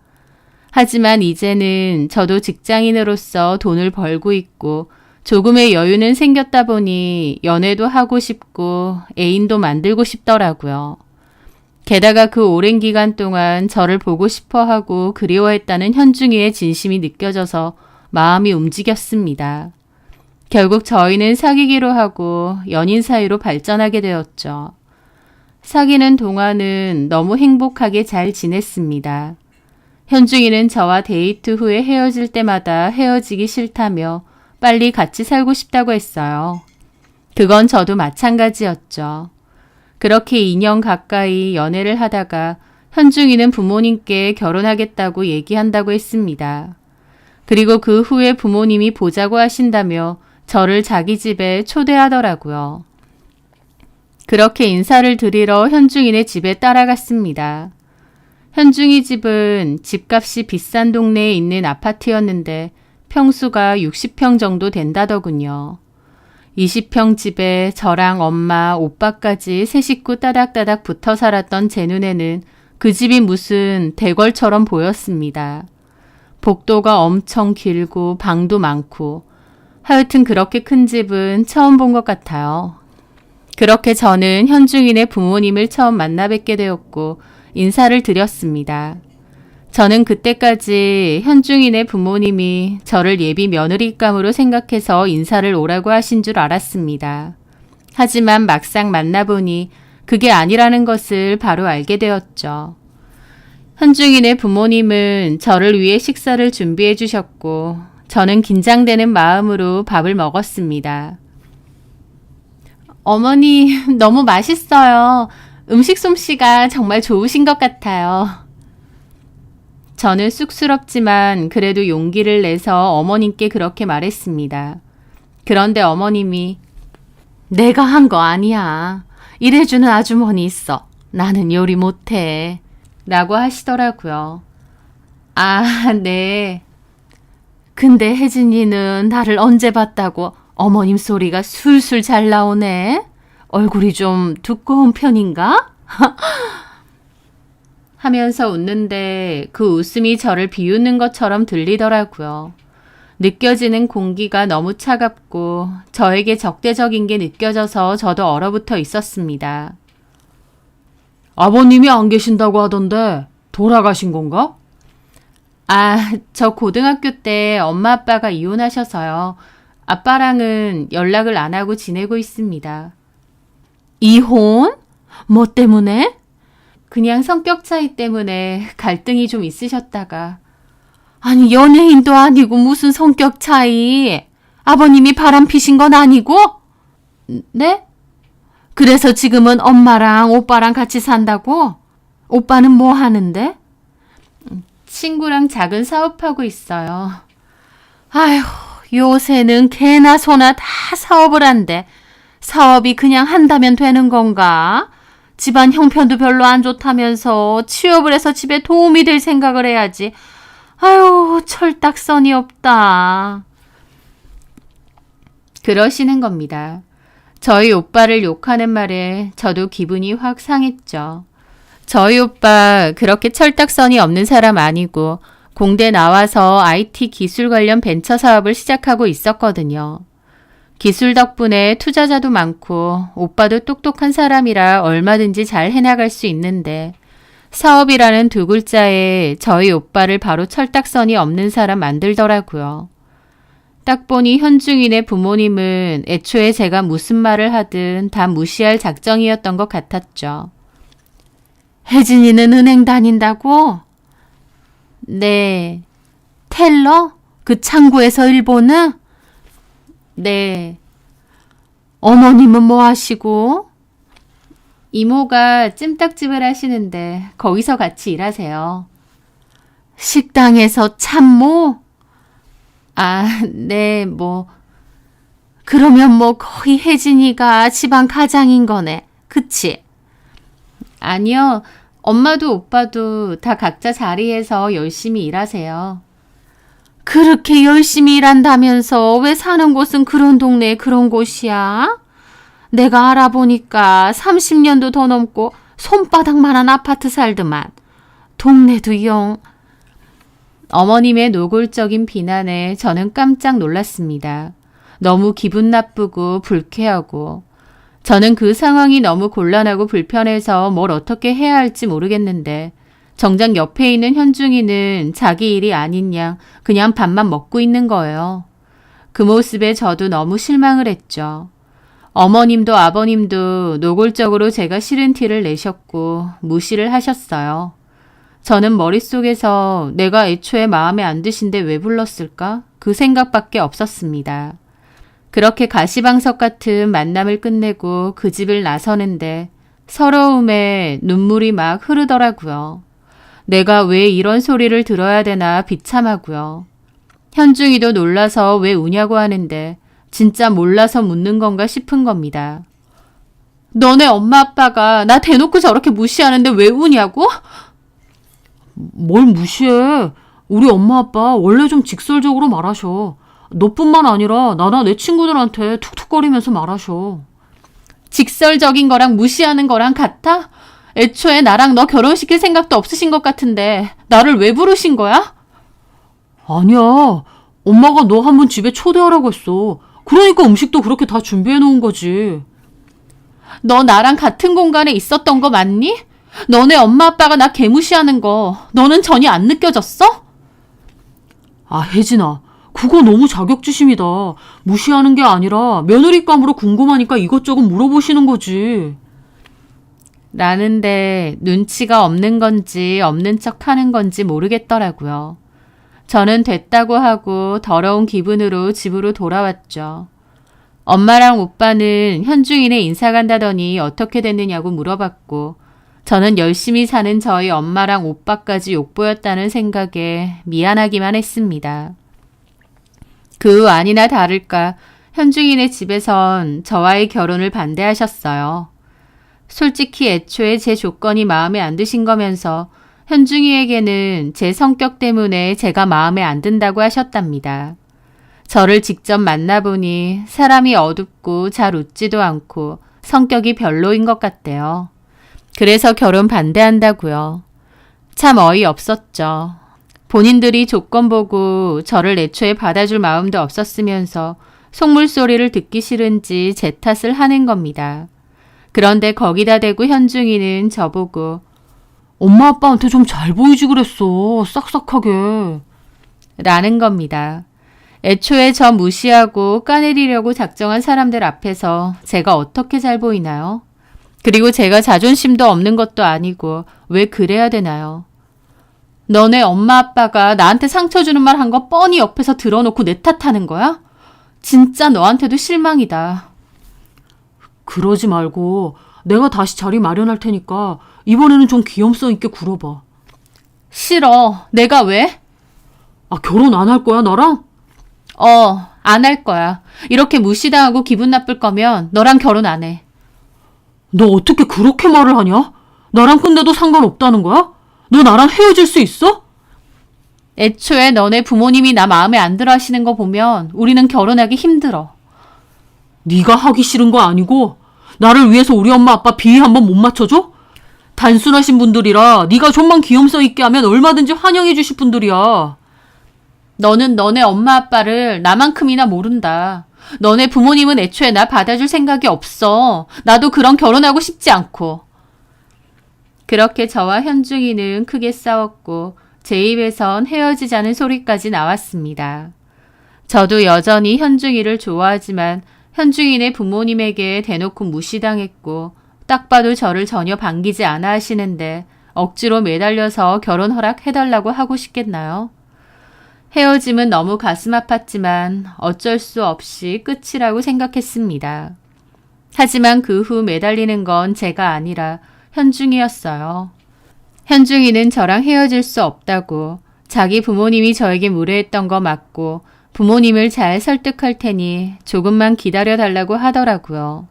하지만 이제는 저도 직장인으로서 돈을 벌고 있고 조금의 여유는 생겼다 보니 연애도 하고 싶고 애인도 만들고 싶더라고요. 게다가 그 오랜 기간 동안 저를 보고 싶어 하고 그리워했다는 현중이의 진심이 느껴져서 마음이 움직였습니다. 결국 저희는 사귀기로 하고 연인 사이로 발전하게 되었죠. 사귀는 동안은 너무 행복하게 잘 지냈습니다. 현중이는 저와 데이트 후에 헤어질 때마다 헤어지기 싫다며 빨리 같이 살고 싶다고 했어요. 그건 저도 마찬가지였죠. 그렇게 2년 가까이 연애를 하다가 현중이는 부모님께 결혼하겠다고 얘기한다고 했습니다. 그리고 그 후에 부모님이 보자고 하신다며 저를 자기 집에 초대하더라고요. 그렇게 인사를 드리러 현중이네 집에 따라갔습니다. 현중이 집은 집값이 비싼 동네에 있는 아파트였는데 평수가 60평 정도 된다더군요. 20평 집에 저랑 엄마, 오빠까지 세 식구 따닥따닥 붙어 살았던 제 눈에는 그 집이 무슨 대궐처럼 보였습니다. 복도가 엄청 길고 방도 많고 하여튼 그렇게 큰 집은 처음 본 것 같아요. 그렇게 저는 현중이네 부모님을 처음 만나 뵙게 되었고 인사를 드렸습니다. 저는 그때까지 현중이네 부모님이 저를 예비 며느리감으로 생각해서 인사를 오라고 하신 줄 알았습니다. 하지만 막상 만나보니 그게 아니라는 것을 바로 알게 되었죠. 현중이네 부모님은 저를 위해 식사를 준비해 주셨고 저는 긴장되는 마음으로 밥을 먹었습니다. 어머니, 너무 맛있어요. 음식 솜씨가 정말 좋으신 것 같아요. 저는 쑥스럽지만 그래도 용기를 내서 어머님께 그렇게 말했습니다. 그런데 어머님이 내가 한 거 아니야. 이래주는 아주머니 있어. 나는 요리 못해. 라고 하시더라고요. 아, 네. 근데 혜진이는 나를 언제 봤다고 어머님 소리가 술술 잘 나오네. 얼굴이 좀 두꺼운 편인가? 하면서 웃는데 그 웃음이 저를 비웃는 것처럼 들리더라고요. 느껴지는 공기가 너무 차갑고 저에게 적대적인 게 느껴져서 저도 얼어붙어 있었습니다. 아버님이 안 계신다고 하던데 돌아가신 건가? 아, 저 고등학교 때 엄마 아빠가 이혼하셔서요. 아빠랑은 연락을 안 하고 지내고 있습니다. 이혼? 뭐 때문에? 그냥 성격 차이 때문에 갈등이 좀 있으셨다가. 아니, 연예인도 아니고 무슨 성격 차이. 아버님이 바람 피신 건 아니고? 네? 그래서 지금은 엄마랑 오빠랑 같이 산다고? 오빠는 뭐 하는데? 친구랑 작은 사업하고 있어요. 아휴, 요새는 개나 소나 다 사업을 한대. 사업이 그냥 한다면 되는 건가? 집안 형편도 별로 안 좋다면서 취업을 해서 집에 도움이 될 생각을 해야지. 아유, 철딱선이 없다. 그러시는 겁니다. 저희 오빠를 욕하는 말에 저도 기분이 확 상했죠. 저희 오빠 그렇게 철딱선이 없는 사람 아니고 공대 나와서 IT 기술 관련 벤처 사업을 시작하고 있었거든요. 기술 덕분에 투자자도 많고 오빠도 똑똑한 사람이라 얼마든지 잘 해나갈 수 있는데 사업이라는 두 글자에 저희 오빠를 바로 철딱선이 없는 사람 만들더라고요. 딱 보니 현중이네 부모님은 애초에 제가 무슨 말을 하든 다 무시할 작정이었던 것 같았죠. 혜진이는 은행 다닌다고? 네, 텔러? 그 창구에서 일 보는? 네. 어머님은 뭐 하시고? 이모가 찜닭집을 하시는데 거기서 같이 일하세요. 식당에서 참모? 아, 네, 그러면 뭐 거의 혜진이가 집안 가장인 거네. 그치? 아니요. 엄마도 오빠도 다 각자 자리에서 열심히 일하세요. 그렇게 열심히 일한다면서 왜 사는 곳은 그런 동네에 그런 곳이야? 내가 알아보니까 30년도 더 넘고 손바닥만한 아파트 살더만. 동네도 영. 어머님의 노골적인 비난에 저는 깜짝 놀랐습니다. 너무 기분 나쁘고 불쾌하고 저는 그 상황이 너무 곤란하고 불편해서 뭘 어떻게 해야 할지 모르겠는데 정작 옆에 있는 현중이는 자기 일이 아닌 양 그냥 밥만 먹고 있는 거예요. 그 모습에 저도 너무 실망을 했죠. 어머님도 아버님도 노골적으로 제가 싫은 티를 내셨고 무시를 하셨어요. 저는 머릿속에서 내가 애초에 마음에 안 드신데 왜 불렀을까? 그 생각밖에 없었습니다. 그렇게 가시방석 같은 만남을 끝내고 그 집을 나서는데 서러움에 눈물이 막 흐르더라고요. 내가 왜 이런 소리를 들어야 되나 비참하고요. 현중이도 놀라서 왜 우냐고 하는데 진짜 몰라서 묻는 건가 싶은 겁니다. 너네 엄마 아빠가 나 대놓고 저렇게 무시하는데 왜 우냐고? 뭘 무시해. 우리 엄마 아빠 원래 좀 직설적으로 말하셔. 너뿐만 아니라 나나 내 친구들한테 툭툭거리면서 말하셔. 직설적인 거랑 무시하는 거랑 같아? 애초에 나랑 너 결혼시킬 생각도 없으신 것 같은데 나를 왜 부르신 거야? 아니야. 엄마가 너 한번 집에 초대하라고 했어. 그러니까 음식도 그렇게 다 준비해 놓은 거지. 너 나랑 같은 공간에 있었던 거 맞니? 너네 엄마 아빠가 나 개무시하는 거 너는 전혀 안 느껴졌어? 아, 혜진아. 그거 너무 자격지심이다. 무시하는 게 아니라 며느리감으로 궁금하니까 이것저것 물어보시는 거지. 라는데 눈치가 없는 건지 없는 척 하는 건지 모르겠더라고요. 저는 됐다고 하고 더러운 기분으로 집으로 돌아왔죠. 엄마랑 오빠는 현중이네 인사 간다더니 어떻게 됐느냐고 물어봤고 저는 열심히 사는 저희 엄마랑 오빠까지 욕보였다는 생각에 미안하기만 했습니다. 그 아니나 다를까 현중이네 집에선 저와의 결혼을 반대하셨어요. 솔직히 애초에 제 조건이 마음에 안 드신 거면서 현중이에게는 제 성격 때문에 제가 마음에 안 든다고 하셨답니다. 저를 직접 만나보니 사람이 어둡고 잘 웃지도 않고 성격이 별로인 것 같대요. 그래서 결혼 반대한다고요. 참 어이없었죠. 본인들이 조건 보고 저를 애초에 받아줄 마음도 없었으면서 속물소리를 듣기 싫은지 제 탓을 하는 겁니다. 그런데 거기다 대고 현중이는 저보고 엄마 아빠한테 좀 잘 보이지 그랬어. 싹싹하게. 라는 겁니다. 애초에 저 무시하고 까내리려고 작정한 사람들 앞에서 제가 어떻게 잘 보이나요? 그리고 제가 자존심도 없는 것도 아니고 왜 그래야 되나요? 너네 엄마 아빠가 나한테 상처 주는 말 한 거 뻔히 옆에서 들어놓고 내 탓하는 거야? 진짜 너한테도 실망이다. 그러지 말고 내가 다시 자리 마련할 테니까 이번에는 좀 귀염성 있게 굴어봐. 싫어. 내가 왜? 아, 결혼 안 할 거야, 너랑? 안 할 거야. 이렇게 무시당하고 기분 나쁠 거면 너랑 결혼 안 해. 너 어떻게 그렇게 말을 하냐? 나랑 끝내도 상관없다는 거야? 너 나랑 헤어질 수 있어? 애초에 너네 부모님이 나 마음에 안 들어 하시는 거 보면 우리는 결혼하기 힘들어. 네가 하기 싫은 거 아니고 나를 위해서 우리 엄마 아빠 비위 한번 못 맞춰줘? 단순하신 분들이라 네가 좀만 귀염성 있게 하면 얼마든지 환영해 주실 분들이야. 너는 너네 엄마 아빠를 나만큼이나 모른다. 너네 부모님은 애초에 나 받아줄 생각이 없어. 나도 그런 결혼하고 싶지 않고. 그렇게 저와 현중이는 크게 싸웠고 제 입에선 헤어지자는 소리까지 나왔습니다. 저도 여전히 현중이를 좋아하지만 현중이네 부모님에게 대놓고 무시당했고 딱 봐도 저를 전혀 반기지 않아 하시는데 억지로 매달려서 결혼 허락해달라고 하고 싶겠나요? 헤어짐은 너무 가슴 아팠지만 어쩔 수 없이 끝이라고 생각했습니다. 하지만 그 후 매달리는 건 제가 아니라 현중이었어요. 현중이는 저랑 헤어질 수 없다고 자기 부모님이 저에게 무례했던 거 맞고 부모님을 잘 설득할 테니 조금만 기다려달라고 하더라고요.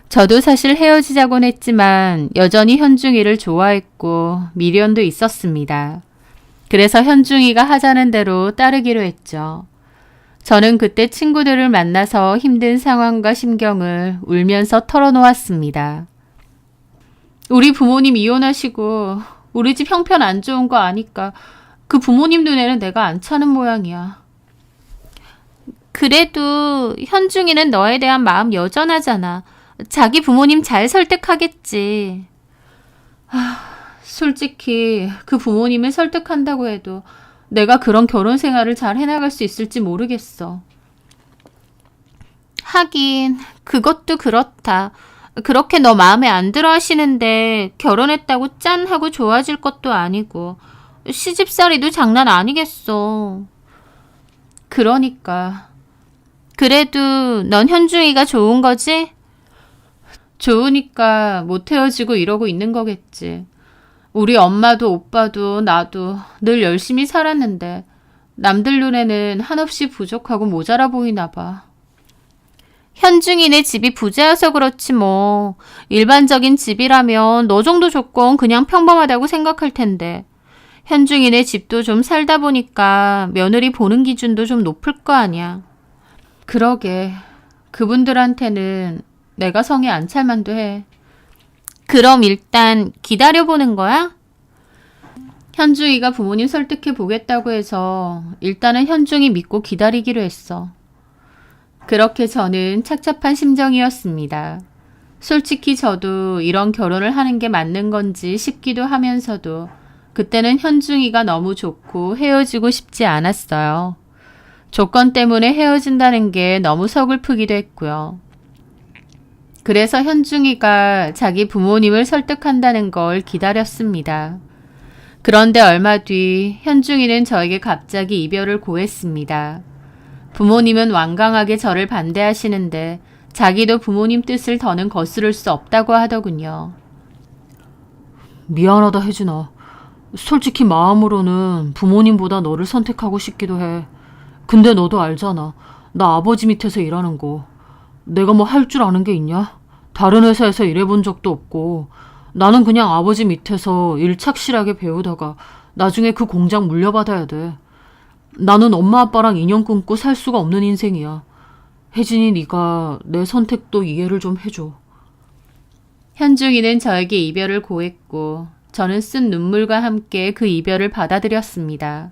저도 사실 헤어지자곤 했지만 여전히 현중이를 좋아했고 미련도 있었습니다. 그래서 현중이가 하자는 대로 따르기로 했죠. 저는 그때 친구들을 만나서 힘든 상황과 심경을 울면서 털어놓았습니다. 우리 부모님 이혼하시고 우리 집 형편 안 좋은 거 아니까 그 부모님 눈에는 내가 안 차는 모양이야. 그래도 현중이는 너에 대한 마음 여전하잖아. 자기 부모님 잘 설득하겠지. 솔직히 그 부모님을 설득한다고 해도 내가 그런 결혼 생활을 잘 해나갈 수 있을지 모르겠어. 하긴 그것도 그렇다. 그렇게 너 마음에 안 들어 하시는데 결혼했다고 짠 하고 좋아질 것도 아니고 시집살이도 장난 아니겠어. 그러니까. 그래도 넌 현중이가 좋은 거지? 좋으니까 못 헤어지고 이러고 있는 거겠지. 우리 엄마도 오빠도 나도 늘 열심히 살았는데 남들 눈에는 한없이 부족하고 모자라 보이나 봐. 현중이네 집이 부자여서 그렇지 뭐. 일반적인 집이라면 너 정도 조건 그냥 평범하다고 생각할 텐데. 현중이네 집도 좀 살다 보니까 며느리 보는 기준도 좀 높을 거 아니야. 그러게. 그분들한테는 내가 성에 안 찰만도 해. 그럼 일단 기다려보는 거야? 현중이가 부모님 설득해 보겠다고 해서 일단은 현중이 믿고 기다리기로 했어. 그렇게 저는 착잡한 심정이었습니다. 솔직히 저도 이런 결혼을 하는 게 맞는 건지 싶기도 하면서도 그때는 현중이가 너무 좋고 헤어지고 싶지 않았어요. 조건 때문에 헤어진다는 게 너무 서글프기도 했고요. 그래서 현중이가 자기 부모님을 설득한다는 걸 기다렸습니다. 그런데 얼마 뒤 현중이는 저에게 갑자기 이별을 고했습니다. 부모님은 완강하게 저를 반대하시는데 자기도 부모님 뜻을 더는 거스를 수 없다고 하더군요. 미안하다 혜진아. 솔직히 마음으로는 부모님보다 너를 선택하고 싶기도 해. 근데 너도 알잖아. 나 아버지 밑에서 일하는 거. 내가 뭐 할 줄 아는 게 있냐? 다른 회사에서 일해본 적도 없고 나는 그냥 아버지 밑에서 일 착실하게 배우다가 나중에 그 공장 물려받아야 돼. 나는 엄마 아빠랑 인연 끊고 살 수가 없는 인생이야. 혜진이 네가 내 선택도 이해를 좀 해줘. 현중이는 저에게 이별을 고했고 저는 쓴 눈물과 함께 그 이별을 받아들였습니다.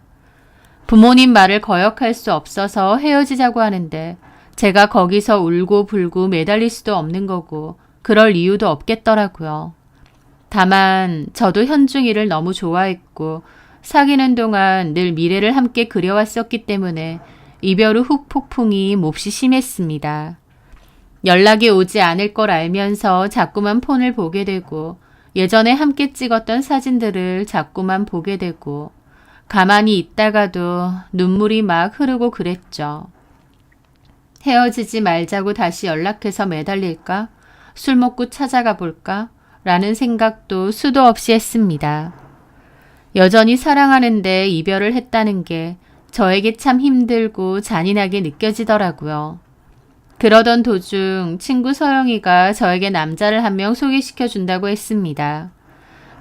부모님 말을 거역할 수 없어서 헤어지자고 하는데 제가 거기서 울고 불고 매달릴 수도 없는 거고 그럴 이유도 없겠더라고요. 다만 저도 현중이를 너무 좋아했고 사귀는 동안 늘 미래를 함께 그려왔었기 때문에 이별 후 후폭풍이 몹시 심했습니다. 연락이 오지 않을 걸 알면서 자꾸만 폰을 보게 되고 예전에 함께 찍었던 사진들을 자꾸만 보게 되고 가만히 있다가도 눈물이 막 흐르고 그랬죠. 헤어지지 말자고 다시 연락해서 매달릴까? 술 먹고 찾아가 볼까? 라는 생각도 수도 없이 했습니다. 여전히 사랑하는데 이별을 했다는 게 저에게 참 힘들고 잔인하게 느껴지더라고요. 그러던 도중 친구 서영이가 저에게 남자를 한 명 소개시켜 준다고 했습니다.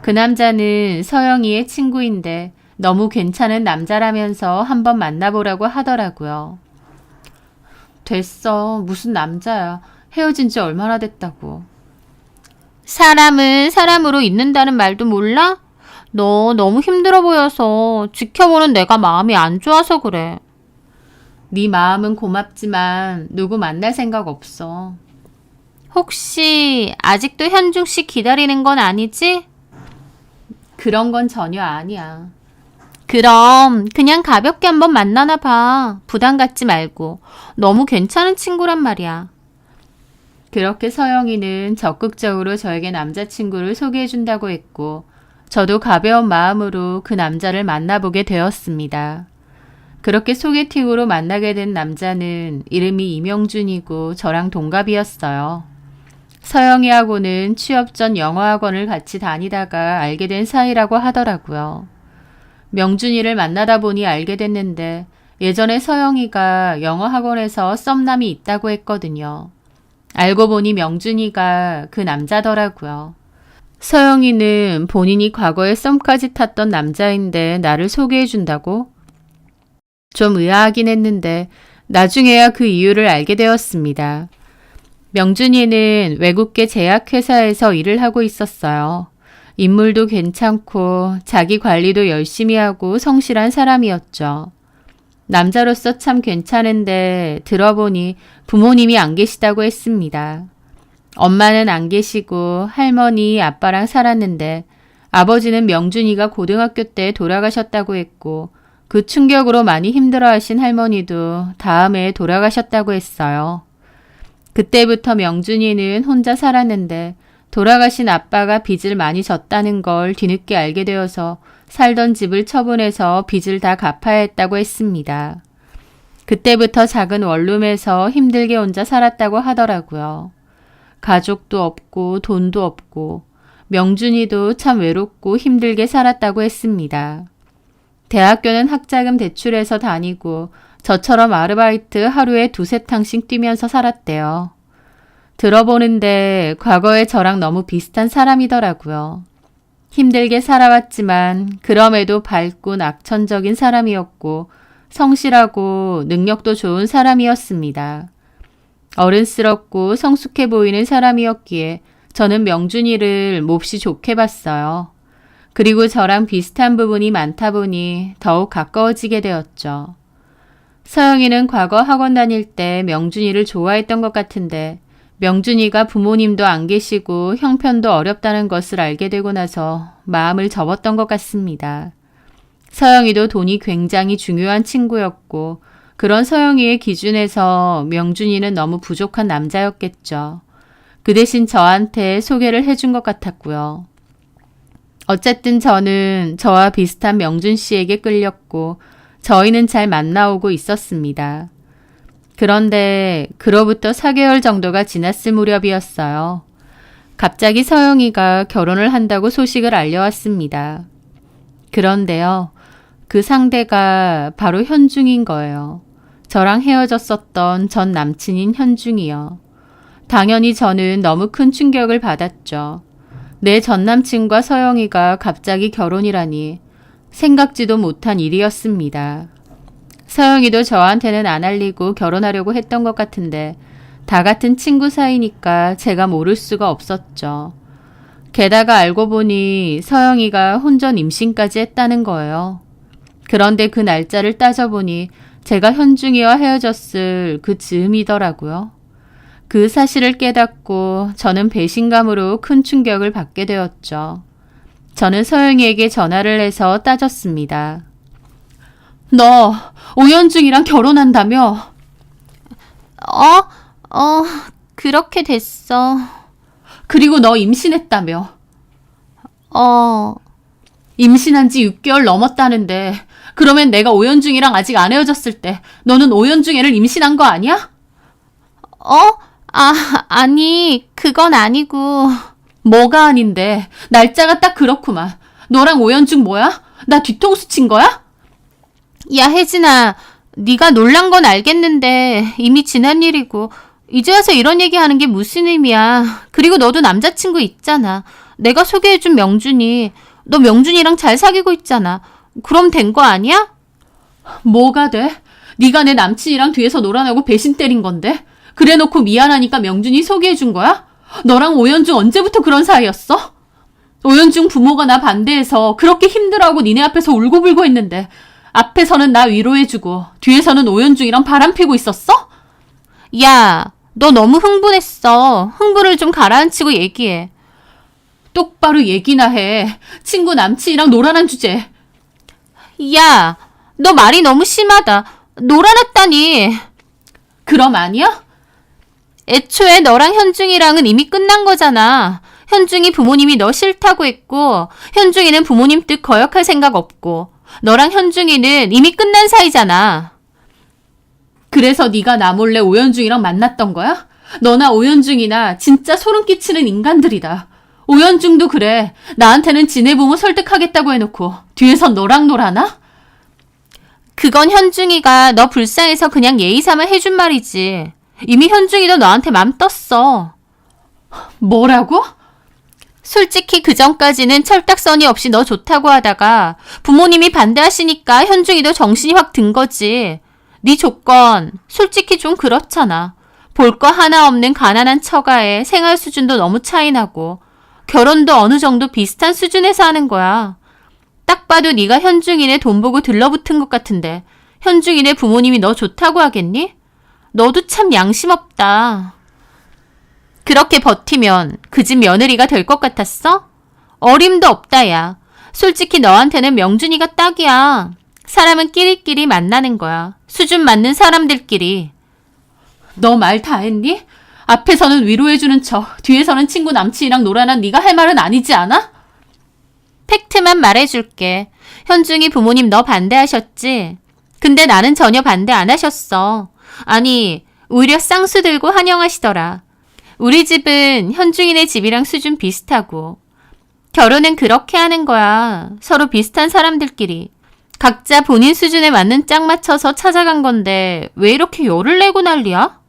그 남자는 서영이의 친구인데 너무 괜찮은 남자라면서 한번 만나보라고 하더라고요. 됐어. 무슨 남자야. 헤어진 지 얼마나 됐다고. 사람은 사람으로 있는다는 말도 몰라? 너 너무 힘들어 보여서 지켜보는 내가 마음이 안 좋아서 그래. 네 마음은 고맙지만 누구 만날 생각 없어. 혹시 아직도 현중 씨 기다리는 건 아니지? 그런 건 전혀 아니야. 그럼 그냥 가볍게 한번 만나나 봐. 부담 갖지 말고. 너무 괜찮은 친구란 말이야. 그렇게 서영이는 적극적으로 저에게 남자친구를 소개해준다고 했고 저도 가벼운 마음으로 그 남자를 만나보게 되었습니다. 그렇게 소개팅으로 만나게 된 남자는 이름이 이명준이고 저랑 동갑이었어요. 서영이하고는 취업 전 영어학원을 같이 다니다가 알게 된 사이라고 하더라고요. 명준이를 만나다 보니 알게 됐는데 예전에 서영이가 영어학원에서 썸남이 있다고 했거든요. 알고 보니 명준이가 그 남자더라고요. 서영이는 본인이 과거에 썸까지 탔던 남자인데 나를 소개해준다고? 좀 의아하긴 했는데 나중에야 그 이유를 알게 되었습니다. 명준이는 외국계 제약회사에서 일을 하고 있었어요. 인물도 괜찮고 자기 관리도 열심히 하고 성실한 사람이었죠. 남자로서 참 괜찮은데 들어보니 부모님이 안 계시다고 했습니다. 엄마는 안 계시고 할머니, 아빠랑 살았는데 아버지는 명준이가 고등학교 때 돌아가셨다고 했고 그 충격으로 많이 힘들어하신 할머니도 다음에 돌아가셨다고 했어요. 그때부터 명준이는 혼자 살았는데 돌아가신 아빠가 빚을 많이 졌다는 걸 뒤늦게 알게 되어서 살던 집을 처분해서 빚을 다 갚아야 했다고 했습니다. 그때부터 작은 원룸에서 힘들게 혼자 살았다고 하더라고요. 가족도 없고 돈도 없고 명준이도 참 외롭고 힘들게 살았다고 했습니다. 대학교는 학자금 대출해서 다니고 저처럼 아르바이트 하루에 2-3탕씩 뛰면서 살았대요. 들어보는데 과거에 저랑 너무 비슷한 사람이더라고요. 힘들게 살아왔지만 그럼에도 밝고 낙천적인 사람이었고 성실하고 능력도 좋은 사람이었습니다. 어른스럽고 성숙해 보이는 사람이었기에 저는 명준이를 몹시 좋게 봤어요. 그리고 저랑 비슷한 부분이 많다 보니 더욱 가까워지게 되었죠. 서영이는 과거 학원 다닐 때 명준이를 좋아했던 것 같은데 명준이가 부모님도 안 계시고 형편도 어렵다는 것을 알게 되고 나서 마음을 접었던 것 같습니다. 서영이도 돈이 굉장히 중요한 친구였고 그런 서영이의 기준에서 명준이는 너무 부족한 남자였겠죠. 그 대신 저한테 소개를 해준 것 같았고요. 어쨌든 저는 저와 비슷한 명준 씨에게 끌렸고 저희는 잘 만나오고 있었습니다. 그런데 그로부터 4개월 정도가 지났을 무렵이었어요. 갑자기 서영이가 결혼을 한다고 소식을 알려왔습니다. 그런데요, 그 상대가 바로 현중인 거예요. 저랑 헤어졌었던 전 남친인 현중이요. 당연히 저는 너무 큰 충격을 받았죠. 내 전 남친과 서영이가 갑자기 결혼이라니 생각지도 못한 일이었습니다. 서영이도 저한테는 안 알리고 결혼하려고 했던 것 같은데 다 같은 친구 사이니까 제가 모를 수가 없었죠. 게다가 알고 보니 서영이가 혼전 임신까지 했다는 거예요. 그런데 그 날짜를 따져보니 제가 현중이와 헤어졌을 그 즈음이더라고요. 그 사실을 깨닫고 저는 배신감으로 큰 충격을 받게 되었죠. 저는 서영이에게 전화를 해서 따졌습니다. 너 오현중이랑 결혼한다며? 그렇게 됐어. 그리고 너 임신했다며? 임신한 지 6개월 넘었다는데 그러면 내가 오현중이랑 아직 안 헤어졌을 때 너는 오현중애를 임신한 거 아니야? 아니, 그건 아니고. 뭐가 아닌데 날짜가 딱 그렇구만. 너랑 오현중 뭐야? 나 뒤통수 친 거야? 야, 혜진아, 네가 놀란 건 알겠는데 이미 지난 일이고 이제 와서 이런 얘기하는 게 무슨 의미야. 그리고 너도 남자친구 있잖아. 내가 소개해준 명준이. 너 명준이랑 잘 사귀고 있잖아. 그럼 된 거 아니야? 뭐가 돼? 네가 내 남친이랑 뒤에서 놀아나고 배신 때린 건데 그래놓고 미안하니까 명준이 소개해준 거야? 너랑 오현중 언제부터 그런 사이였어? 오현중 부모가 나 반대해서 그렇게 힘들어하고 니네 앞에서 울고불고 했는데 앞에서는 나 위로해주고 뒤에서는 오현중이랑 바람피고 있었어? 야, 너 너무 흥분했어. 흥분을 좀 가라앉히고 얘기해. 똑바로 얘기나 해. 친구 남친이랑 놀아난 주제. 야, 너 말이 너무 심하다. 놀아났다니. 그럼 아니야? 애초에 너랑 현중이랑은 이미 끝난 거잖아. 현중이 부모님이 너 싫다고 했고 현중이는 부모님 뜻 거역할 생각 없고 너랑 현중이는 이미 끝난 사이잖아. 그래서 네가 나 몰래 오현중이랑 만났던 거야? 너나 오현중이나 진짜 소름 끼치는 인간들이다. 오현중도 그래. 나한테는 지네 부모 설득하겠다고 해놓고 뒤에선 너랑 놀아나? 그건 현중이가 너 불쌍해서 그냥 예의 삼아 해준 말이지. 이미 현중이도 너한테 맘 떴어. 뭐라고? 솔직히 그 전까지는 철딱서니 없이 너 좋다고 하다가 부모님이 반대하시니까 현중이도 정신이 확 든 거지. 네 조건 솔직히 좀 그렇잖아. 볼 거 하나 없는 가난한 처가에 생활 수준도 너무 차이나고 결혼도 어느 정도 비슷한 수준에서 하는 거야. 딱 봐도 네가 현중이네 돈 보고 들러붙은 것 같은데 현중이네 부모님이 너 좋다고 하겠니? 너도 참 양심 없다. 그렇게 버티면 그 집 며느리가 될 것 같았어? 어림도 없다, 야. 솔직히 너한테는 명준이가 딱이야. 사람은 끼리끼리 만나는 거야. 수준 맞는 사람들끼리. 너 말 다 했니? 앞에서는 위로해주는 척, 뒤에서는 친구 남친이랑 놀아난 네가 할 말은 아니지 않아? 팩트만 말해줄게. 현중이 부모님 너 반대하셨지? 근데 나는 전혀 반대 안 하셨어. 아니, 오히려 쌍수 들고 환영하시더라. 우리 집은 현중이네 집이랑 수준 비슷하고. 결혼은 그렇게 하는 거야. 서로 비슷한 사람들끼리. 각자 본인 수준에 맞는 짝 맞춰서 찾아간 건데 왜 이렇게 열을 내고 난리야?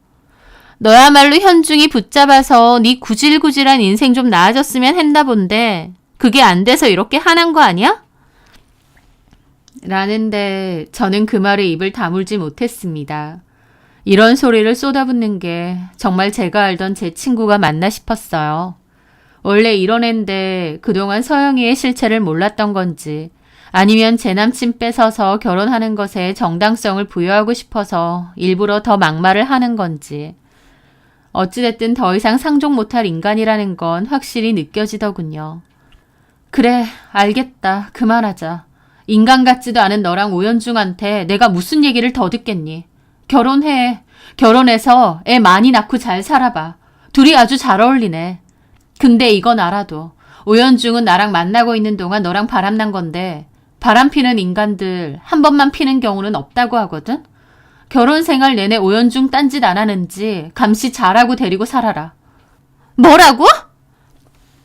너야말로 현중이 붙잡아서 네 구질구질한 인생 좀 나아졌으면 했나 본데 그게 안 돼서 이렇게 화난 거 아니야? 라는데 저는 그 말에 입을 다물지 못했습니다. 이런 소리를 쏟아붓는 게 정말 제가 알던 제 친구가 맞나 싶었어요. 원래 이런 앤데 그동안 서영이의 실체를 몰랐던 건지 아니면 제 남친 뺏어서 결혼하는 것에 정당성을 부여하고 싶어서 일부러 더 막말을 하는 건지 어찌됐든 더 이상 상종 못할 인간이라는 건 확실히 느껴지더군요. 그래, 알겠다. 그만하자. 인간 같지도 않은 너랑 오연중한테 내가 무슨 얘기를 더 듣겠니? 결혼해. 결혼해서 애 많이 낳고 잘 살아봐. 둘이 아주 잘 어울리네. 근데 이건 알아도 오연중은 나랑 만나고 있는 동안 너랑 바람난 건데 바람 피는 인간들 한 번만 피는 경우는 없다고 하거든? 결혼 생활 내내 오연중 딴짓 안 하는지 감시 잘하고 데리고 살아라. 뭐라고?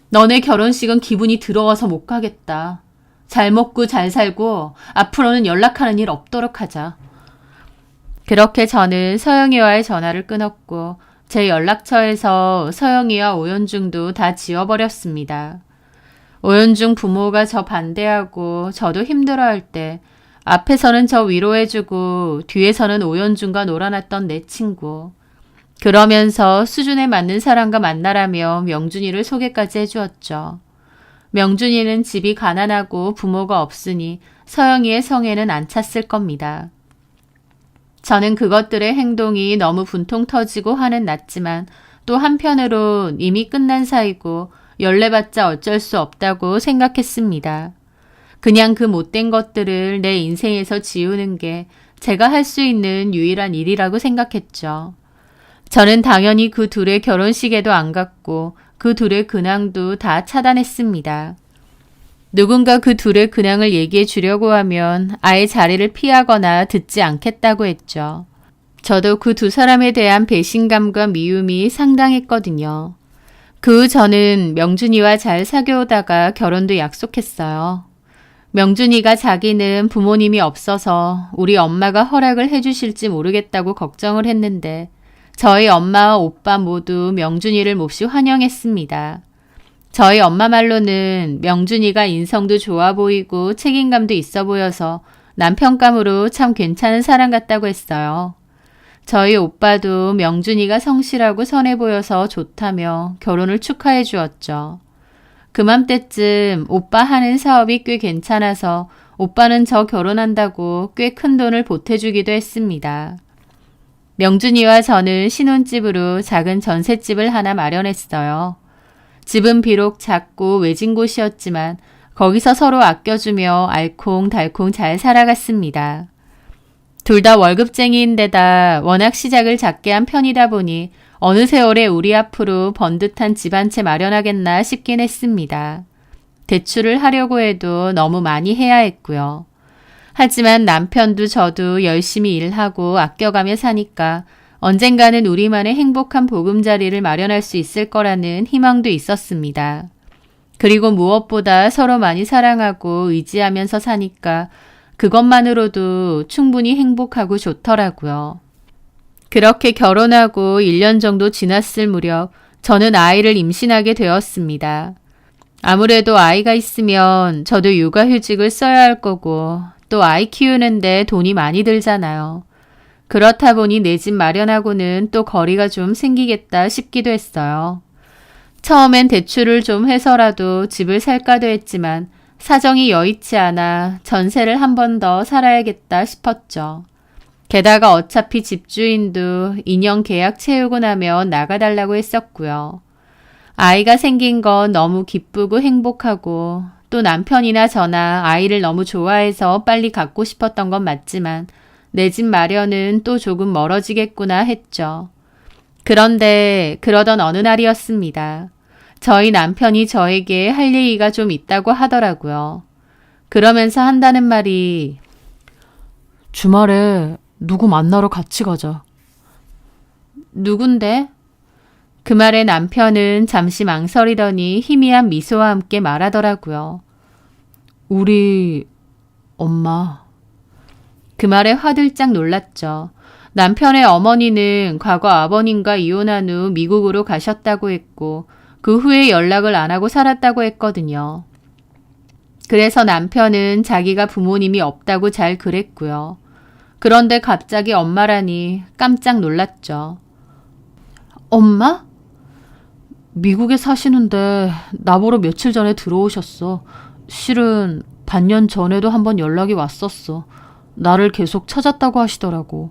너네 결혼식은 기분이 더러워서 못 가겠다. 잘 먹고 잘 살고 앞으로는 연락하는 일 없도록 하자. 그렇게 저는 서영이와의 전화를 끊었고 제 연락처에서 서영이와 오연중도 다 지워버렸습니다. 오연중 부모가 저 반대하고 저도 힘들어할 때 앞에서는 저 위로해주고 뒤에서는 오연중과 놀아났던 내 친구. 그러면서 수준에 맞는 사람과 만나라며 명준이를 소개까지 해주었죠. 명준이는 집이 가난하고 부모가 없으니 서영이의 성에는 안 찼을 겁니다. 저는 그것들의 행동이 너무 분통 터지고 화는 났지만 또 한편으론 이미 끝난 사이고 연례받자 어쩔 수 없다고 생각했습니다. 그냥 그 못된 것들을 내 인생에서 지우는 게 제가 할 수 있는 유일한 일이라고 생각했죠. 저는 당연히 그 둘의 결혼식에도 안 갔고 그 둘의 근황도 다 차단했습니다. 누군가 그 둘의 근황을 얘기해 주려고 하면 아예 자리를 피하거나 듣지 않겠다고 했죠. 저도 그 두 사람에 대한 배신감과 미움이 상당했거든요. 그 후 저는 명준이와 잘 사귀어오다가 결혼도 약속했어요. 명준이가 자기는 부모님이 없어서 우리 엄마가 허락을 해주실지 모르겠다고 걱정을 했는데 저희 엄마와 오빠 모두 명준이를 몹시 환영했습니다. 저희 엄마 말로는 명준이가 인성도 좋아 보이고 책임감도 있어 보여서 남편감으로 참 괜찮은 사람 같다고 했어요. 저희 오빠도 명준이가 성실하고 선해 보여서 좋다며 결혼을 축하해 주었죠. 그맘때쯤 오빠 하는 사업이 꽤 괜찮아서 오빠는 저 결혼한다고 꽤 큰 돈을 보태주기도 했습니다. 명준이와 저는 신혼집으로 작은 전셋집을 하나 마련했어요. 집은 비록 작고 외진 곳이었지만 거기서 서로 아껴주며 알콩달콩 잘 살아갔습니다. 둘 다 월급쟁이인데다 워낙 시작을 작게 한 편이다 보니 어느 세월에 우리 앞으로 번듯한 집 한 채 마련하겠나 싶긴 했습니다. 대출을 하려고 해도 너무 많이 해야 했고요. 하지만 남편도 저도 열심히 일하고 아껴가며 사니까 언젠가는 우리만의 행복한 보금자리를 마련할 수 있을 거라는 희망도 있었습니다. 그리고 무엇보다 서로 많이 사랑하고 의지하면서 사니까 그것만으로도 충분히 행복하고 좋더라고요. 그렇게 결혼하고 1년 정도 지났을 무렵 저는 아이를 임신하게 되었습니다. 아무래도 아이가 있으면 저도 육아휴직을 써야 할 거고 또 아이 키우는데 돈이 많이 들잖아요. 그렇다 보니 내 집 마련하고는 또 거리가 좀 생기겠다 싶기도 했어요. 처음엔 대출을 좀 해서라도 집을 살까도 했지만 사정이 여의치 않아 전세를 한 번 더 살아야겠다 싶었죠. 게다가 어차피 집주인도 2년 계약 채우고 나면 나가달라고 했었고요. 아이가 생긴 건 너무 기쁘고 행복하고 또 남편이나 저나 아이를 너무 좋아해서 빨리 갖고 싶었던 건 맞지만 내 집 마련은 또 조금 멀어지겠구나 했죠. 그런데 그러던 어느 날이었습니다. 저희 남편이 저에게 할 얘기가 좀 있다고 하더라고요. 그러면서 한다는 말이 주말에 누구 만나러 같이 가자. 누군데? 그 말에 남편은 잠시 망설이더니 희미한 미소와 함께 말하더라고요. 우리 엄마. 그 말에 화들짝 놀랐죠. 남편의 어머니는 과거 아버님과 이혼한 후 미국으로 가셨다고 했고 그 후에 연락을 안 하고 살았다고 했거든요. 그래서 남편은 자기가 부모님이 없다고 잘 그랬고요. 그런데 갑자기 엄마라니 깜짝 놀랐죠. 엄마? 미국에 사시는데 나보러 며칠 전에 들어오셨어. 실은 반년 전에도 한번 연락이 왔었어. 나를 계속 찾았다고 하시더라고.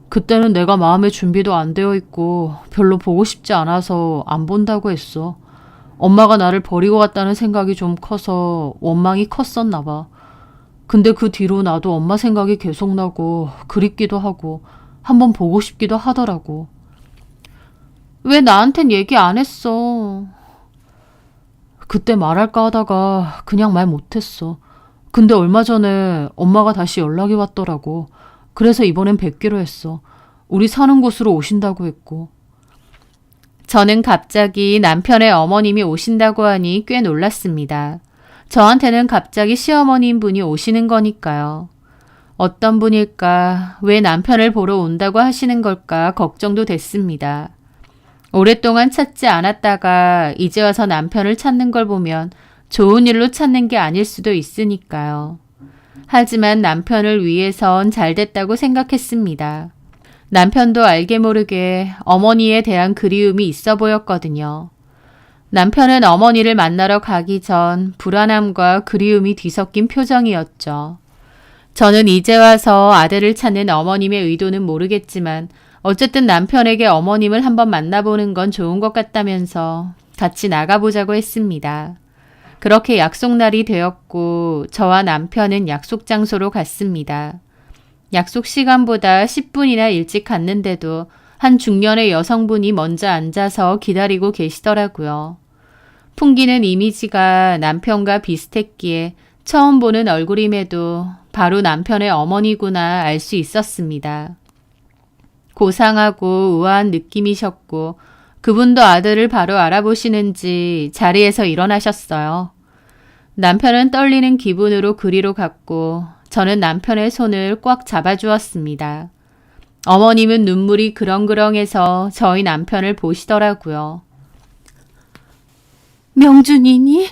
그때는 내가 마음의 준비도 안 되어 있고 별로 보고 싶지 않아서 안 본다고 했어. 엄마가 나를 버리고 갔다는 생각이 좀 커서 원망이 컸었나 봐. 근데 그 뒤로 나도 엄마 생각이 계속 나고 그립기도 하고 한번 보고 싶기도 하더라고. 왜 나한텐 얘기 안 했어? 그때 말할까 하다가 그냥 말 못했어. 근데 얼마 전에 엄마가 다시 연락이 왔더라고. 그래서 이번엔 뵙기로 했어. 우리 사는 곳으로 오신다고 했고. 저는 갑자기 남편의 어머님이 오신다고 하니 꽤 놀랐습니다. 저한테는 갑자기 시어머니인 분이 오시는 거니까요. 어떤 분일까, 왜 남편을 보러 온다고 하시는 걸까 걱정도 됐습니다. 오랫동안 찾지 않았다가 이제 와서 남편을 찾는 걸 보면 좋은 일로 찾는 게 아닐 수도 있으니까요. 하지만 남편을 위해선 잘 됐다고 생각했습니다. 남편도 알게 모르게 어머니에 대한 그리움이 있어 보였거든요. 남편은 어머니를 만나러 가기 전 불안함과 그리움이 뒤섞인 표정이었죠. 저는 이제 와서 아들을 찾는 어머님의 의도는 모르겠지만 어쨌든 남편에게 어머님을 한번 만나보는 건 좋은 것 같다면서 같이 나가보자고 했습니다. 그렇게 약속 날이 되었고 저와 남편은 약속 장소로 갔습니다. 약속 시간보다 10분이나 일찍 갔는데도 한 중년의 여성분이 먼저 앉아서 기다리고 계시더라고요. 풍기는 이미지가 남편과 비슷했기에 처음 보는 얼굴임에도 바로 남편의 어머니구나 알 수 있었습니다. 고상하고 우아한 느낌이셨고 그분도 아들을 바로 알아보시는지 자리에서 일어나셨어요. 남편은 떨리는 기분으로 그리로 갔고 저는 남편의 손을 꽉 잡아주었습니다. 어머님은 눈물이 그렁그렁해서 저희 남편을 보시더라고요. 명준이니?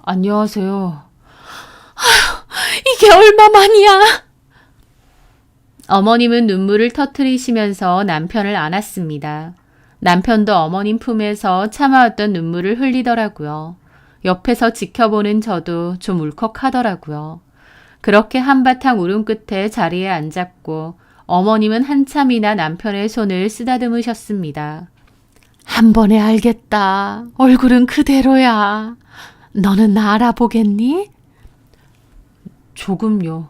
안녕하세요. 이게 얼마만이야? 어머님은 눈물을 터뜨리시면서 남편을 안았습니다. 남편도 어머님 품에서 참아왔던 눈물을 흘리더라고요. 옆에서 지켜보는 저도 좀 울컥하더라고요. 그렇게 한바탕 울음 끝에 자리에 앉았고 어머님은 한참이나 남편의 손을 쓰다듬으셨습니다. 한 번에 알겠다. 얼굴은 그대로야. 너는 나 알아보겠니? 조금요.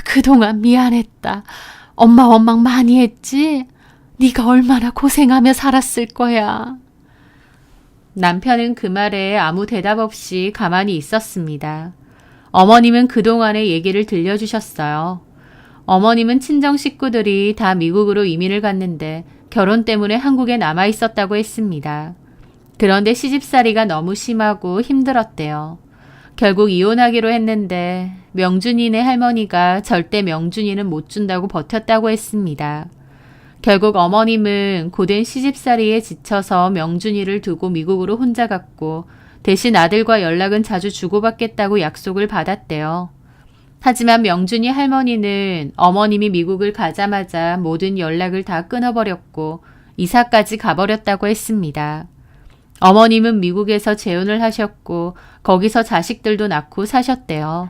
그동안 미안했다. 엄마 원망 많이 했지? 네가 얼마나 고생하며 살았을 거야. 남편은 그 말에 아무 대답 없이 가만히 있었습니다. 어머님은 그동안의 얘기를 들려주셨어요. 어머님은 친정 식구들이 다 미국으로 이민을 갔는데 결혼 때문에 한국에 남아 있었다고 했습니다. 그런데 시집살이가 너무 심하고 힘들었대요. 결국 이혼하기로 했는데 명준이네 할머니가 절대 명준이는 못 준다고 버텼다고 했습니다. 결국 어머님은 고된 시집살이에 지쳐서 명준이를 두고 미국으로 혼자 갔고 대신 아들과 연락은 자주 주고받겠다고 약속을 받았대요. 하지만 명준이 할머니는 어머님이 미국을 가자마자 모든 연락을 다 끊어버렸고 이사까지 가버렸다고 했습니다. 어머님은 미국에서 재혼을 하셨고 거기서 자식들도 낳고 사셨대요.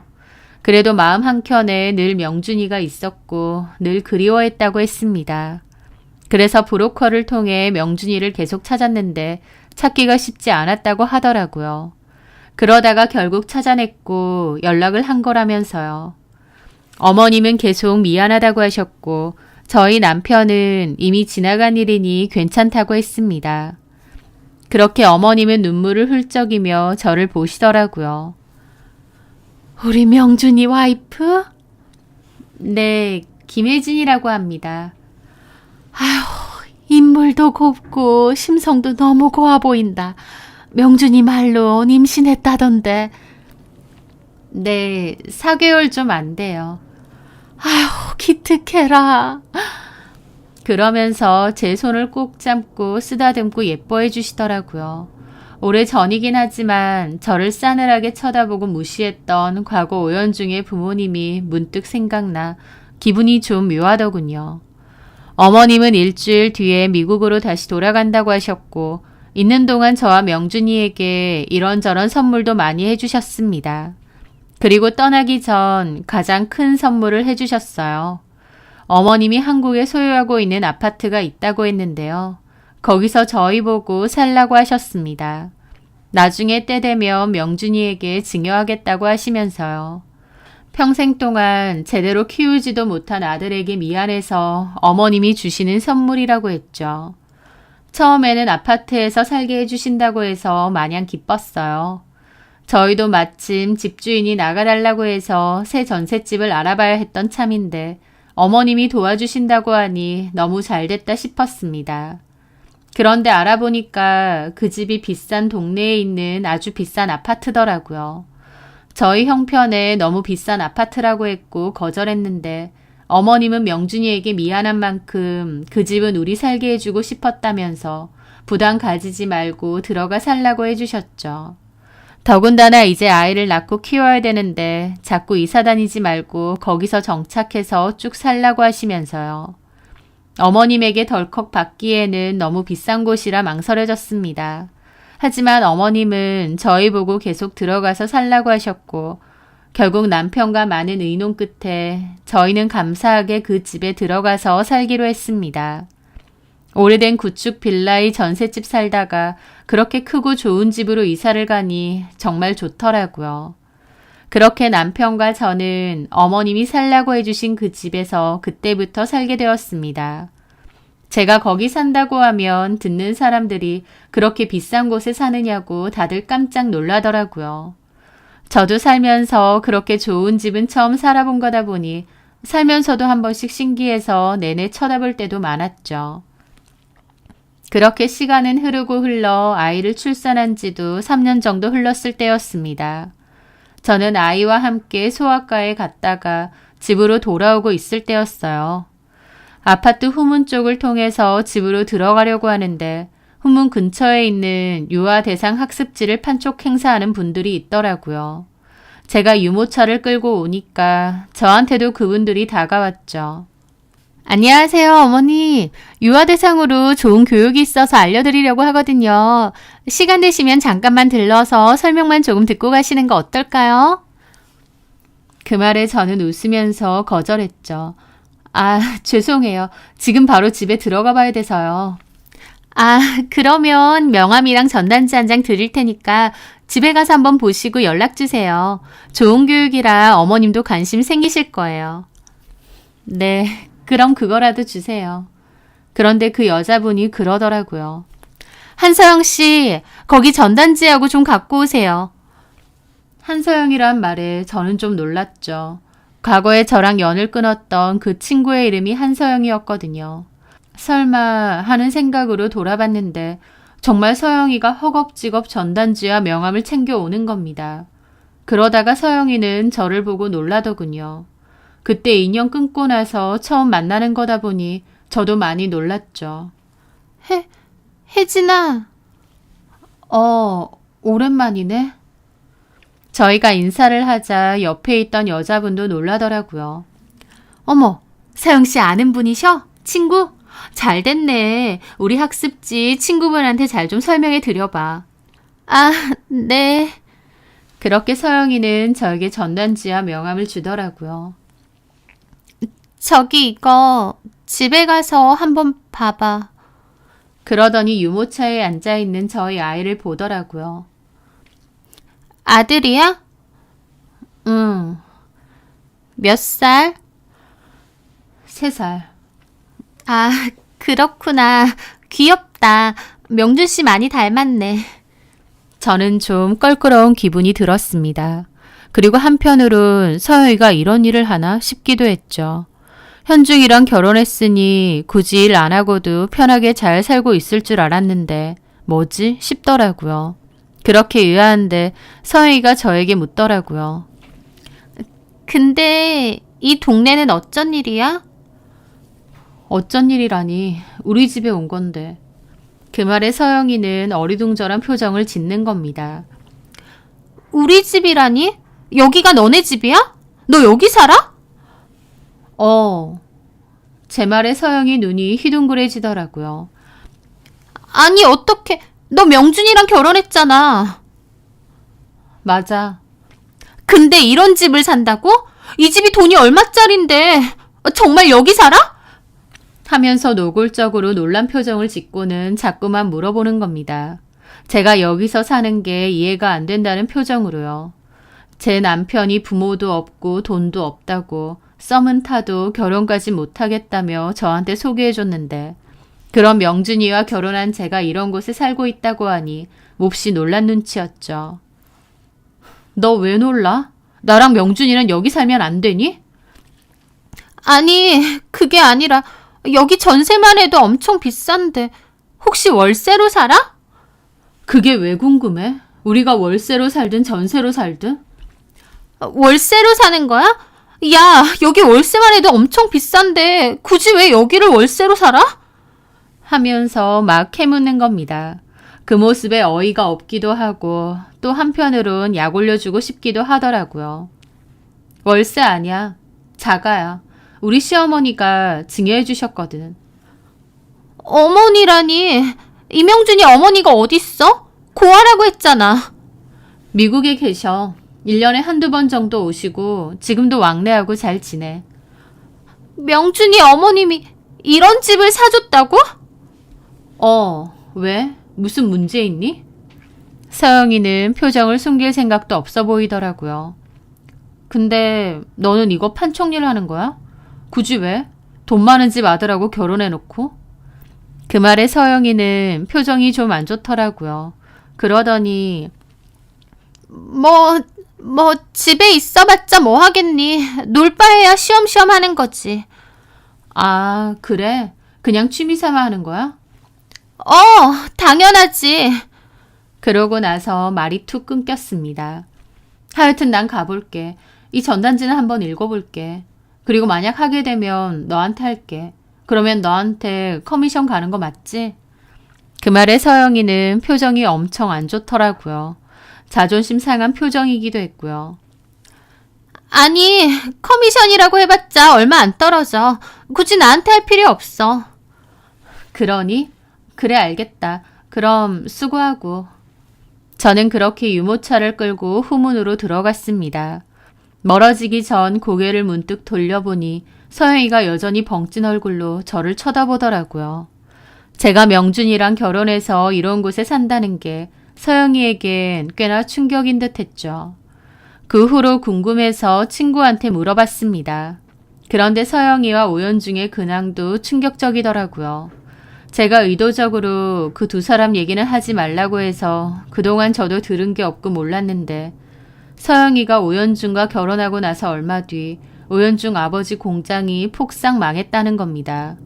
그래도 마음 한켠에 늘 명준이가 있었고 늘 그리워했다고 했습니다. 그래서 브로커를 통해 명준이를 계속 찾았는데 찾기가 쉽지 않았다고 하더라고요. 그러다가 결국 찾아냈고 연락을 한 거라면서요. 어머님은 계속 미안하다고 하셨고 저희 남편은 이미 지나간 일이니 괜찮다고 했습니다. 그렇게 어머님은 눈물을 훌쩍이며 저를 보시더라고요. 우리 명준이 와이프? 네, 김혜진이라고 합니다. 인물도 곱고 심성도 너무 고와 보인다. 명준이 말로 임신했다던데. 네, 4개월 좀 안 돼요. 기특해라. 그러면서 제 손을 꼭 잡고 쓰다듬고 예뻐해 주시더라고요. 오래 전이긴 하지만 저를 싸늘하게 쳐다보고 무시했던 과거 오연중의 부모님이 문득 생각나 기분이 좀 묘하더군요. 어머님은 일주일 뒤에 미국으로 다시 돌아간다고 하셨고 있는 동안 저와 명준이에게 이런저런 선물도 많이 해주셨습니다. 그리고 떠나기 전 가장 큰 선물을 해주셨어요. 어머님이 한국에 소유하고 있는 아파트가 있다고 했는데요. 거기서 저희 보고 살라고 하셨습니다. 나중에 때 되면 명준이에게 증여하겠다고 하시면서요. 평생 동안 제대로 키우지도 못한 아들에게 미안해서 어머님이 주시는 선물이라고 했죠. 처음에는 아파트에서 살게 해주신다고 해서 마냥 기뻤어요. 저희도 마침 집주인이 나가달라고 해서 새 전셋집을 알아봐야 했던 참인데 어머님이 도와주신다고 하니 너무 잘됐다 싶었습니다. 그런데 알아보니까 그 집이 비싼 동네에 있는 아주 비싼 아파트더라고요. 저희 형편에 너무 비싼 아파트라고 했고 거절했는데 어머님은 명준이에게 미안한 만큼 그 집은 우리 살게 해주고 싶었다면서 부담 가지지 말고 들어가 살라고 해주셨죠. 더군다나 이제 아이를 낳고 키워야 되는데 자꾸 이사 다니지 말고 거기서 정착해서 쭉 살라고 하시면서요. 어머님에게 덜컥 받기에는 너무 비싼 곳이라 망설여졌습니다. 하지만 어머님은 저희 보고 계속 들어가서 살라고 하셨고 결국 남편과 많은 의논 끝에 저희는 감사하게 그 집에 들어가서 살기로 했습니다. 오래된 구축 빌라의 전셋집 살다가 그렇게 크고 좋은 집으로 이사를 가니 정말 좋더라고요. 그렇게 남편과 저는 어머님이 살라고 해주신 그 집에서 그때부터 살게 되었습니다. 제가 거기 산다고 하면 듣는 사람들이 그렇게 비싼 곳에 사느냐고 다들 깜짝 놀라더라고요. 저도 살면서 그렇게 좋은 집은 처음 살아본 거다 보니 살면서도 한 번씩 신기해서 내내 쳐다볼 때도 많았죠. 그렇게 시간은 흐르고 흘러 아이를 출산한 지도 3년 정도 흘렀을 때였습니다. 저는 아이와 함께 소아과에 갔다가 집으로 돌아오고 있을 때였어요. 아파트 후문 쪽을 통해서 집으로 들어가려고 하는데 후문 근처에 있는 유아 대상 학습지를 판촉 행사하는 분들이 있더라고요. 제가 유모차를 끌고 오니까 저한테도 그분들이 다가왔죠. 안녕하세요, 어머니. 유아 대상으로 좋은 교육이 있어서 알려드리려고 하거든요. 시간 되시면 잠깐만 들러서 설명만 조금 듣고 가시는 거 어떨까요? 그 말에 저는 웃으면서 거절했죠. 아, 죄송해요. 지금 바로 집에 들어가 봐야 돼서요. 아, 그러면 명함이랑 전단지 한 장 드릴 테니까 집에 가서 한번 보시고 연락 주세요. 좋은 교육이라 어머님도 관심 생기실 거예요. 네, 그럼 그거라도 주세요. 그런데 그 여자분이 그러더라고요. 한서영 씨, 거기 전단지하고 좀 갖고 오세요. 한서영이란 말에 저는 좀 놀랐죠. 과거에 저랑 연을 끊었던 그 친구의 이름이 한서영이었거든요. 설마 하는 생각으로 돌아봤는데 정말 서영이가 허겁지겁 전단지와 명함을 챙겨오는 겁니다. 그러다가 서영이는 저를 보고 놀라더군요. 그때 인연 끊고 나서 처음 만나는 거다 보니 저도 많이 놀랐죠. 혜진아. 오랜만이네. 저희가 인사를 하자 옆에 있던 여자분도 놀라더라고요. 어머, 서영 씨 아는 분이셔? 친구? 잘 됐네. 우리 학습지 친구분한테 잘 좀 설명해 드려봐. 아, 네. 그렇게 서영이는 저에게 전단지와 명함을 주더라고요. 저기 이거 집에 가서 한번 봐봐. 그러더니 유모차에 앉아있는 저희 아이를 보더라고요. 아들이야? 응. 몇 살? 3살. 아, 그렇구나. 귀엽다. 명준 씨 많이 닮았네. 저는 좀 껄끄러운 기분이 들었습니다. 그리고 한편으론 서영이가 이런 일을 하나 싶기도 했죠. 현중이랑 결혼했으니 굳이 일 안 하고도 편하게 잘 살고 있을 줄 알았는데 뭐지 싶더라고요. 그렇게 의아한데 서영이가 저에게 묻더라고요. 근데 이 동네는 어쩐 일이야? 어쩐 일이라니 우리 집에 온 건데. 그 말에 서영이는 어리둥절한 표정을 짓는 겁니다. 우리 집이라니? 여기가 너네 집이야? 너 여기 살아? 제 말에 서영이 눈이 휘둥그레지더라고요. 아니 어떡해. 너 명준이랑 결혼했잖아. 맞아. 근데 이런 집을 산다고? 이 집이 돈이 얼마짜린데 정말 여기 살아? 하면서 노골적으로 놀란 표정을 짓고는 자꾸만 물어보는 겁니다. 제가 여기서 사는 게 이해가 안 된다는 표정으로요. 제 남편이 부모도 없고 돈도 없다고 썸은 타도 결혼까지 못하겠다며 저한테 소개해줬는데 그런 명준이와 결혼한 제가 이런 곳에 살고 있다고 하니 몹시 놀란 눈치였죠. 너 왜 놀라? 나랑 명준이는 여기 살면 안 되니? 아니, 그게 아니라 여기 전세만 해도 엄청 비싼데 혹시 월세로 살아? 그게 왜 궁금해? 우리가 월세로 살든 전세로 살든? 월세로 사는 거야? 야, 여기 월세만 해도 엄청 비싼데 굳이 왜 여기를 월세로 살아? 하면서 막 캐묻는 겁니다. 그 모습에 어이가 없기도 하고 또 한편으론 약 올려주고 싶기도 하더라고요. 월세 아니야. 자가야. 우리 시어머니가 증여해 주셨거든. 어머니라니. 이명준이 어머니가 어딨어? 고아라고 했잖아. 미국에 계셔. 1년에 한두 번 정도 오시고 지금도 왕래하고 잘 지내. 명준이 어머님이 이런 집을 사줬다고? 왜? 무슨 문제 있니? 서영이는 표정을 숨길 생각도 없어 보이더라고요. 근데 너는 이거 판촉일 하는 거야? 굳이 왜? 돈 많은 집 아들하고 결혼해놓고? 그 말에 서영이는 표정이 좀 안 좋더라고요. 그러더니 집에 있어봤자 뭐 하겠니. 놀 바에야 쉬엄쉬엄 하는 거지. 아, 그래? 그냥 취미삼아 하는 거야? 당연하지. 그러고 나서 말이 툭 끊겼습니다. 하여튼 난 가볼게. 이 전단지는 한번 읽어볼게. 그리고 만약 하게 되면 너한테 할게. 그러면 너한테 커미션 가는 거 맞지? 그 말에 서영이는 표정이 엄청 안 좋더라고요. 자존심 상한 표정이기도 했고요. 아니, 커미션이라고 해봤자 얼마 안 떨어져. 굳이 나한테 할 필요 없어. 그러니? 그래, 알겠다. 그럼 수고하고. 저는 그렇게 유모차를 끌고 후문으로 들어갔습니다. 멀어지기 전 고개를 문득 돌려보니 서영이가 여전히 벙찐 얼굴로 저를 쳐다보더라고요. 제가 명준이랑 결혼해서 이런 곳에 산다는 게 서영이에겐 꽤나 충격인 듯 했죠. 그 후로 궁금해서 친구한테 물어봤습니다. 그런데 서영이와 오연중의 근황도 충격적이더라고요. 제가 의도적으로 그 두 사람 얘기는 하지 말라고 해서 그동안 저도 들은 게 없고 몰랐는데 서영이가 오연중과 결혼하고 나서 얼마 뒤 오연중 아버지 공장이 폭삭 망했다는 겁니다.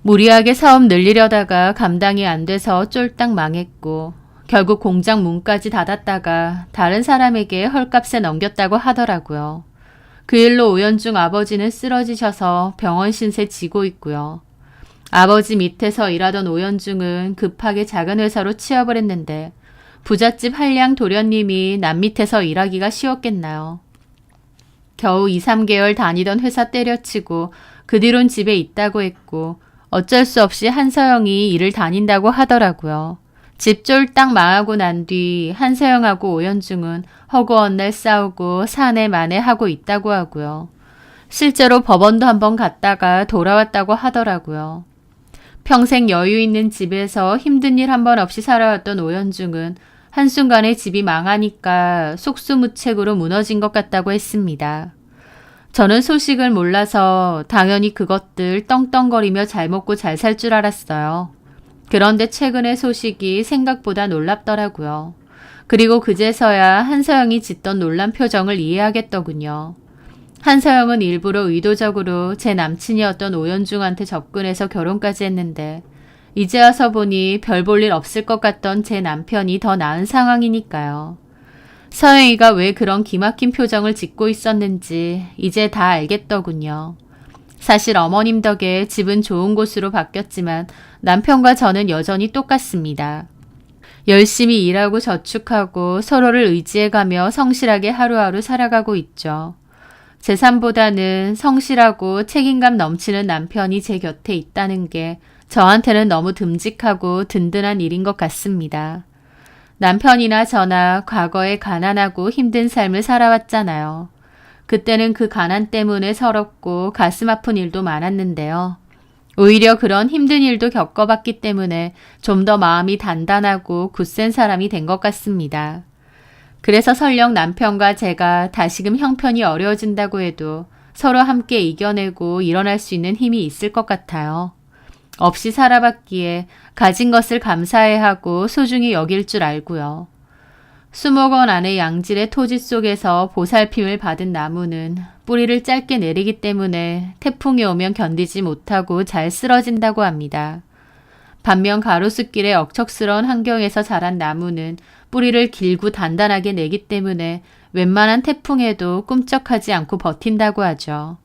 무리하게 사업 늘리려다가 감당이 안 돼서 쫄딱 망했고 결국 공장 문까지 닫았다가 다른 사람에게 헐값에 넘겼다고 하더라고요. 그 일로 오연중 아버지는 쓰러지셔서 병원 신세 지고 있고요. 아버지 밑에서 일하던 오연중은 급하게 작은 회사로 취업을 했는데 부잣집 한량 도련님이 남 밑에서 일하기가 쉬웠겠나요. 겨우 2, 3개월 다니던 회사 때려치고 그 뒤론 집에 있다고 했고 어쩔 수 없이 한서영이 일을 다닌다고 하더라고요. 집 쫄딱 망하고 난 뒤 한서영하고 오연중은 허구한 날 싸우고 사내 만회하고 있다고 하고요. 실제로 법원도 한번 갔다가 돌아왔다고 하더라고요. 평생 여유 있는 집에서 힘든 일 한 번 없이 살아왔던 오연중은 한순간에 집이 망하니까 속수무책으로 무너진 것 같다고 했습니다. 저는 소식을 몰라서 당연히 그것들 떵떵거리며 잘 먹고 잘 살 줄 알았어요. 그런데 최근의 소식이 생각보다 놀랍더라고요. 그리고 그제서야 한서영이 짓던 놀란 표정을 이해하겠더군요. 한서영은 일부러 의도적으로 제 남친이었던 오연중한테 접근해서 결혼까지 했는데 이제 와서 보니 별 볼 일 없을 것 같던 제 남편이 더 나은 상황이니까요. 서영이가 왜 그런 기막힌 표정을 짓고 있었는지 이제 다 알겠더군요. 사실 어머님 덕에 집은 좋은 곳으로 바뀌었지만 남편과 저는 여전히 똑같습니다. 열심히 일하고 저축하고 서로를 의지해가며 성실하게 하루하루 살아가고 있죠. 제 삶보다는 성실하고 책임감 넘치는 남편이 제 곁에 있다는 게 저한테는 너무 듬직하고 든든한 일인 것 같습니다. 남편이나 저나 과거에 가난하고 힘든 삶을 살아왔잖아요. 그때는 그 가난 때문에 서럽고 가슴 아픈 일도 많았는데요. 오히려 그런 힘든 일도 겪어봤기 때문에 좀 더 마음이 단단하고 굳센 사람이 된 것 같습니다. 그래서 설령 남편과 제가 다시금 형편이 어려워진다고 해도 서로 함께 이겨내고 일어날 수 있는 힘이 있을 것 같아요. 없이 살아봤기에 가진 것을 감사해야 하고 소중히 여길 줄 알고요. 수목 원 안의 양질의 토지 속에서 보살핌을 받은 나무는 뿌리를 짧게 내리기 때문에 태풍이 오면 견디지 못하고 잘 쓰러진다고 합니다. 반면 가로수길의 억척스러운 환경에서 자란 나무는 뿌리를 길고 단단하게 내기 때문에 웬만한 태풍에도 꿈쩍하지 않고 버틴다고 하죠.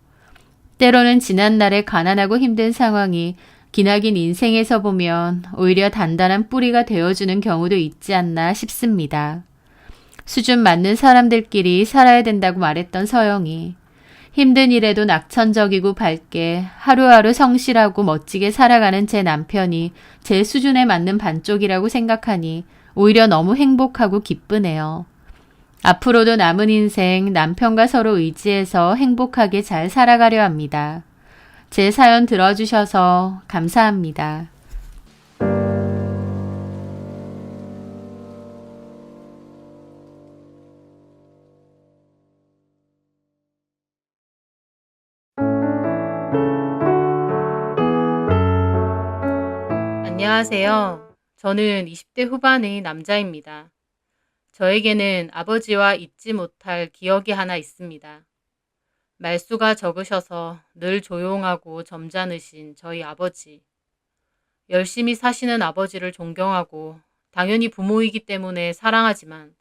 때로는 지난날의 가난하고 힘든 상황이 기나긴 인생에서 보면 오히려 단단한 뿌리가 되어주는 경우도 있지 않나 싶습니다. 수준 맞는 사람들끼리 살아야 된다고 말했던 서영이 힘든 일에도 낙천적이고 밝게 하루하루 성실하고 멋지게 살아가는 제 남편이 제 수준에 맞는 반쪽이라고 생각하니 오히려 너무 행복하고 기쁘네요. 앞으로도 남은 인생 남편과 서로 의지해서 행복하게 잘 살아가려 합니다. 제 사연 들어주셔서 감사합니다. 안녕하세요. 저는 20대 후반의 남자입니다. 저에게는 아버지와 잊지 못할 기억이 하나 있습니다. 말수가 적으셔서 늘 조용하고 점잖으신 저희 아버지. 열심히 사시는 아버지를 존경하고 당연히 부모이기 때문에 사랑하지만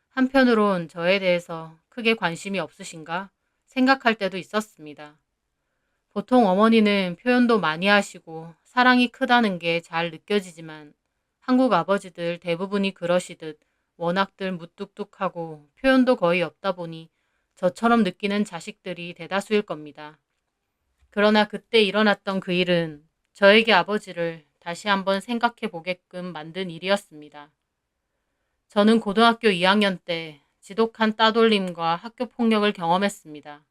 한편으론 저에 대해서 크게 관심이 없으신가 생각할 때도 있었습니다. 보통 어머니는 표현도 많이 하시고 사랑이 크다는 게 잘 느껴지지만 한국 아버지들 대부분이 그러시듯 워낙들 무뚝뚝하고 표현도 거의 없다 보니 저처럼 느끼는 자식들이 대다수일 겁니다. 그러나 그때 일어났던 그 일은 저에게 아버지를 다시 한번 생각해 보게끔 만든 일이었습니다. 저는 고등학교 2학년 때 지독한 따돌림과 학교 폭력을 경험했습니다.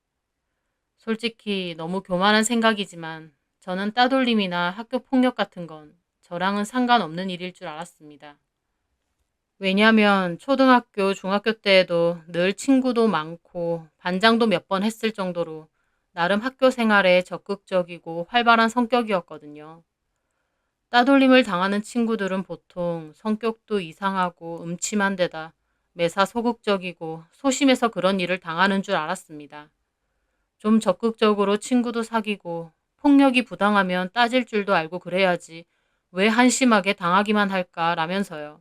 솔직히 너무 교만한 생각이지만 저는 따돌림이나 학교 폭력 같은 건 저랑은 상관없는 일일 줄 알았습니다. 왜냐하면 초등학교, 중학교 때에도 늘 친구도 많고 반장도 몇 번 했을 정도로 나름 학교 생활에 적극적이고 활발한 성격이었거든요. 따돌림을 당하는 친구들은 보통 성격도 이상하고 음침한 데다 매사 소극적이고 소심해서 그런 일을 당하는 줄 알았습니다. 좀 적극적으로 친구도 사귀고 폭력이 부당하면 따질 줄도 알고 그래야지 왜 한심하게 당하기만 할까 라면서요.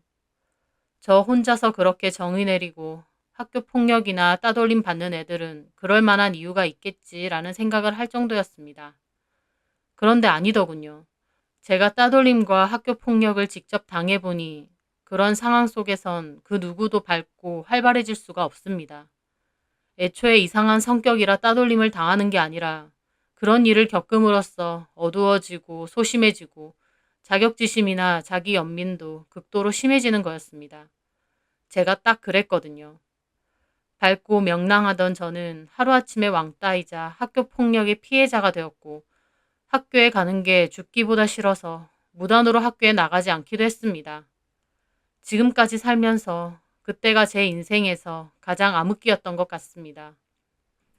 저 혼자서 그렇게 정의 내리고 학교 폭력이나 따돌림 받는 애들은 그럴 만한 이유가 있겠지라는 생각을 할 정도였습니다. 그런데 아니더군요. 제가 따돌림과 학교 폭력을 직접 당해보니 그런 상황 속에선 그 누구도 밝고 활발해질 수가 없습니다. 애초에 이상한 성격이라 따돌림을 당하는 게 아니라 그런 일을 겪음으로써 어두워지고 소심해지고 자격지심이나 자기 연민도 극도로 심해지는 거였습니다. 제가 딱 그랬거든요. 밝고 명랑하던 저는 하루아침에 왕따이자 학교 폭력의 피해자가 되었고 학교에 가는 게 죽기보다 싫어서 무단으로 학교에 나가지 않기도 했습니다. 지금까지 살면서 그때가 제 인생에서 가장 암흑기였던 것 같습니다.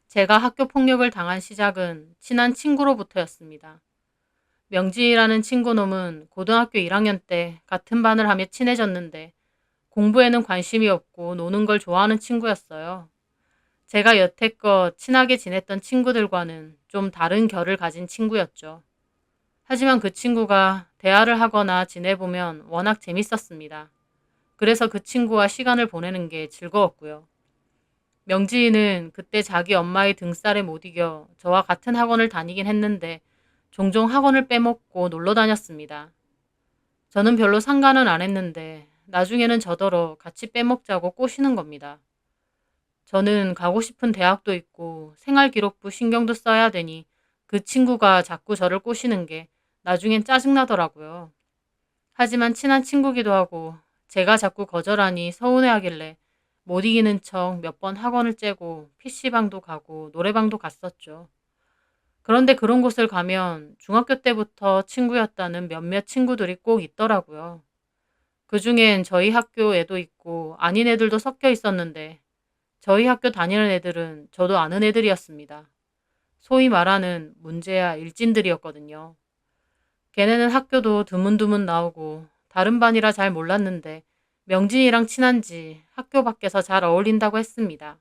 제가 학교 폭력을 당한 시작은 친한 친구로부터였습니다. 명진이라는 친구놈은 고등학교 1학년 때 같은 반을 하며 친해졌는데 공부에는 관심이 없고 노는 걸 좋아하는 친구였어요. 제가 여태껏 친하게 지냈던 친구들과는 좀 다른 결을 가진 친구였죠. 하지만 그 친구가 대화를 하거나 지내보면 워낙 재밌었습니다. 그래서 그 친구와 시간을 보내는 게 즐거웠고요. 명지인은 그때 자기 엄마의 등살에 못 이겨 저와 같은 학원을 다니긴 했는데 종종 학원을 빼먹고 놀러 다녔습니다. 저는 별로 상관은 안 했는데 나중에는 저더러 같이 빼먹자고 꼬시는 겁니다. 저는 가고 싶은 대학도 있고 생활기록부 신경도 써야 되니 그 친구가 자꾸 저를 꼬시는 게 나중엔 짜증나더라고요. 하지만 친한 친구기도 하고 제가 자꾸 거절하니 서운해하길래 못 이기는 척 몇 번 학원을 째고 PC방도 가고 노래방도 갔었죠. 그런데 그런 곳을 가면 중학교 때부터 친구였다는 몇몇 친구들이 꼭 있더라고요. 그중엔 저희 학교 애도 있고 아닌 애들도 섞여 있었는데 저희 학교 다니는 애들은 저도 아는 애들이었습니다. 소위 말하는 문제야 일진들이었거든요. 걔네는 학교도 드문드문 나오고 다른 반이라 잘 몰랐는데 명진이랑 친한지 학교 밖에서 잘 어울린다고 했습니다.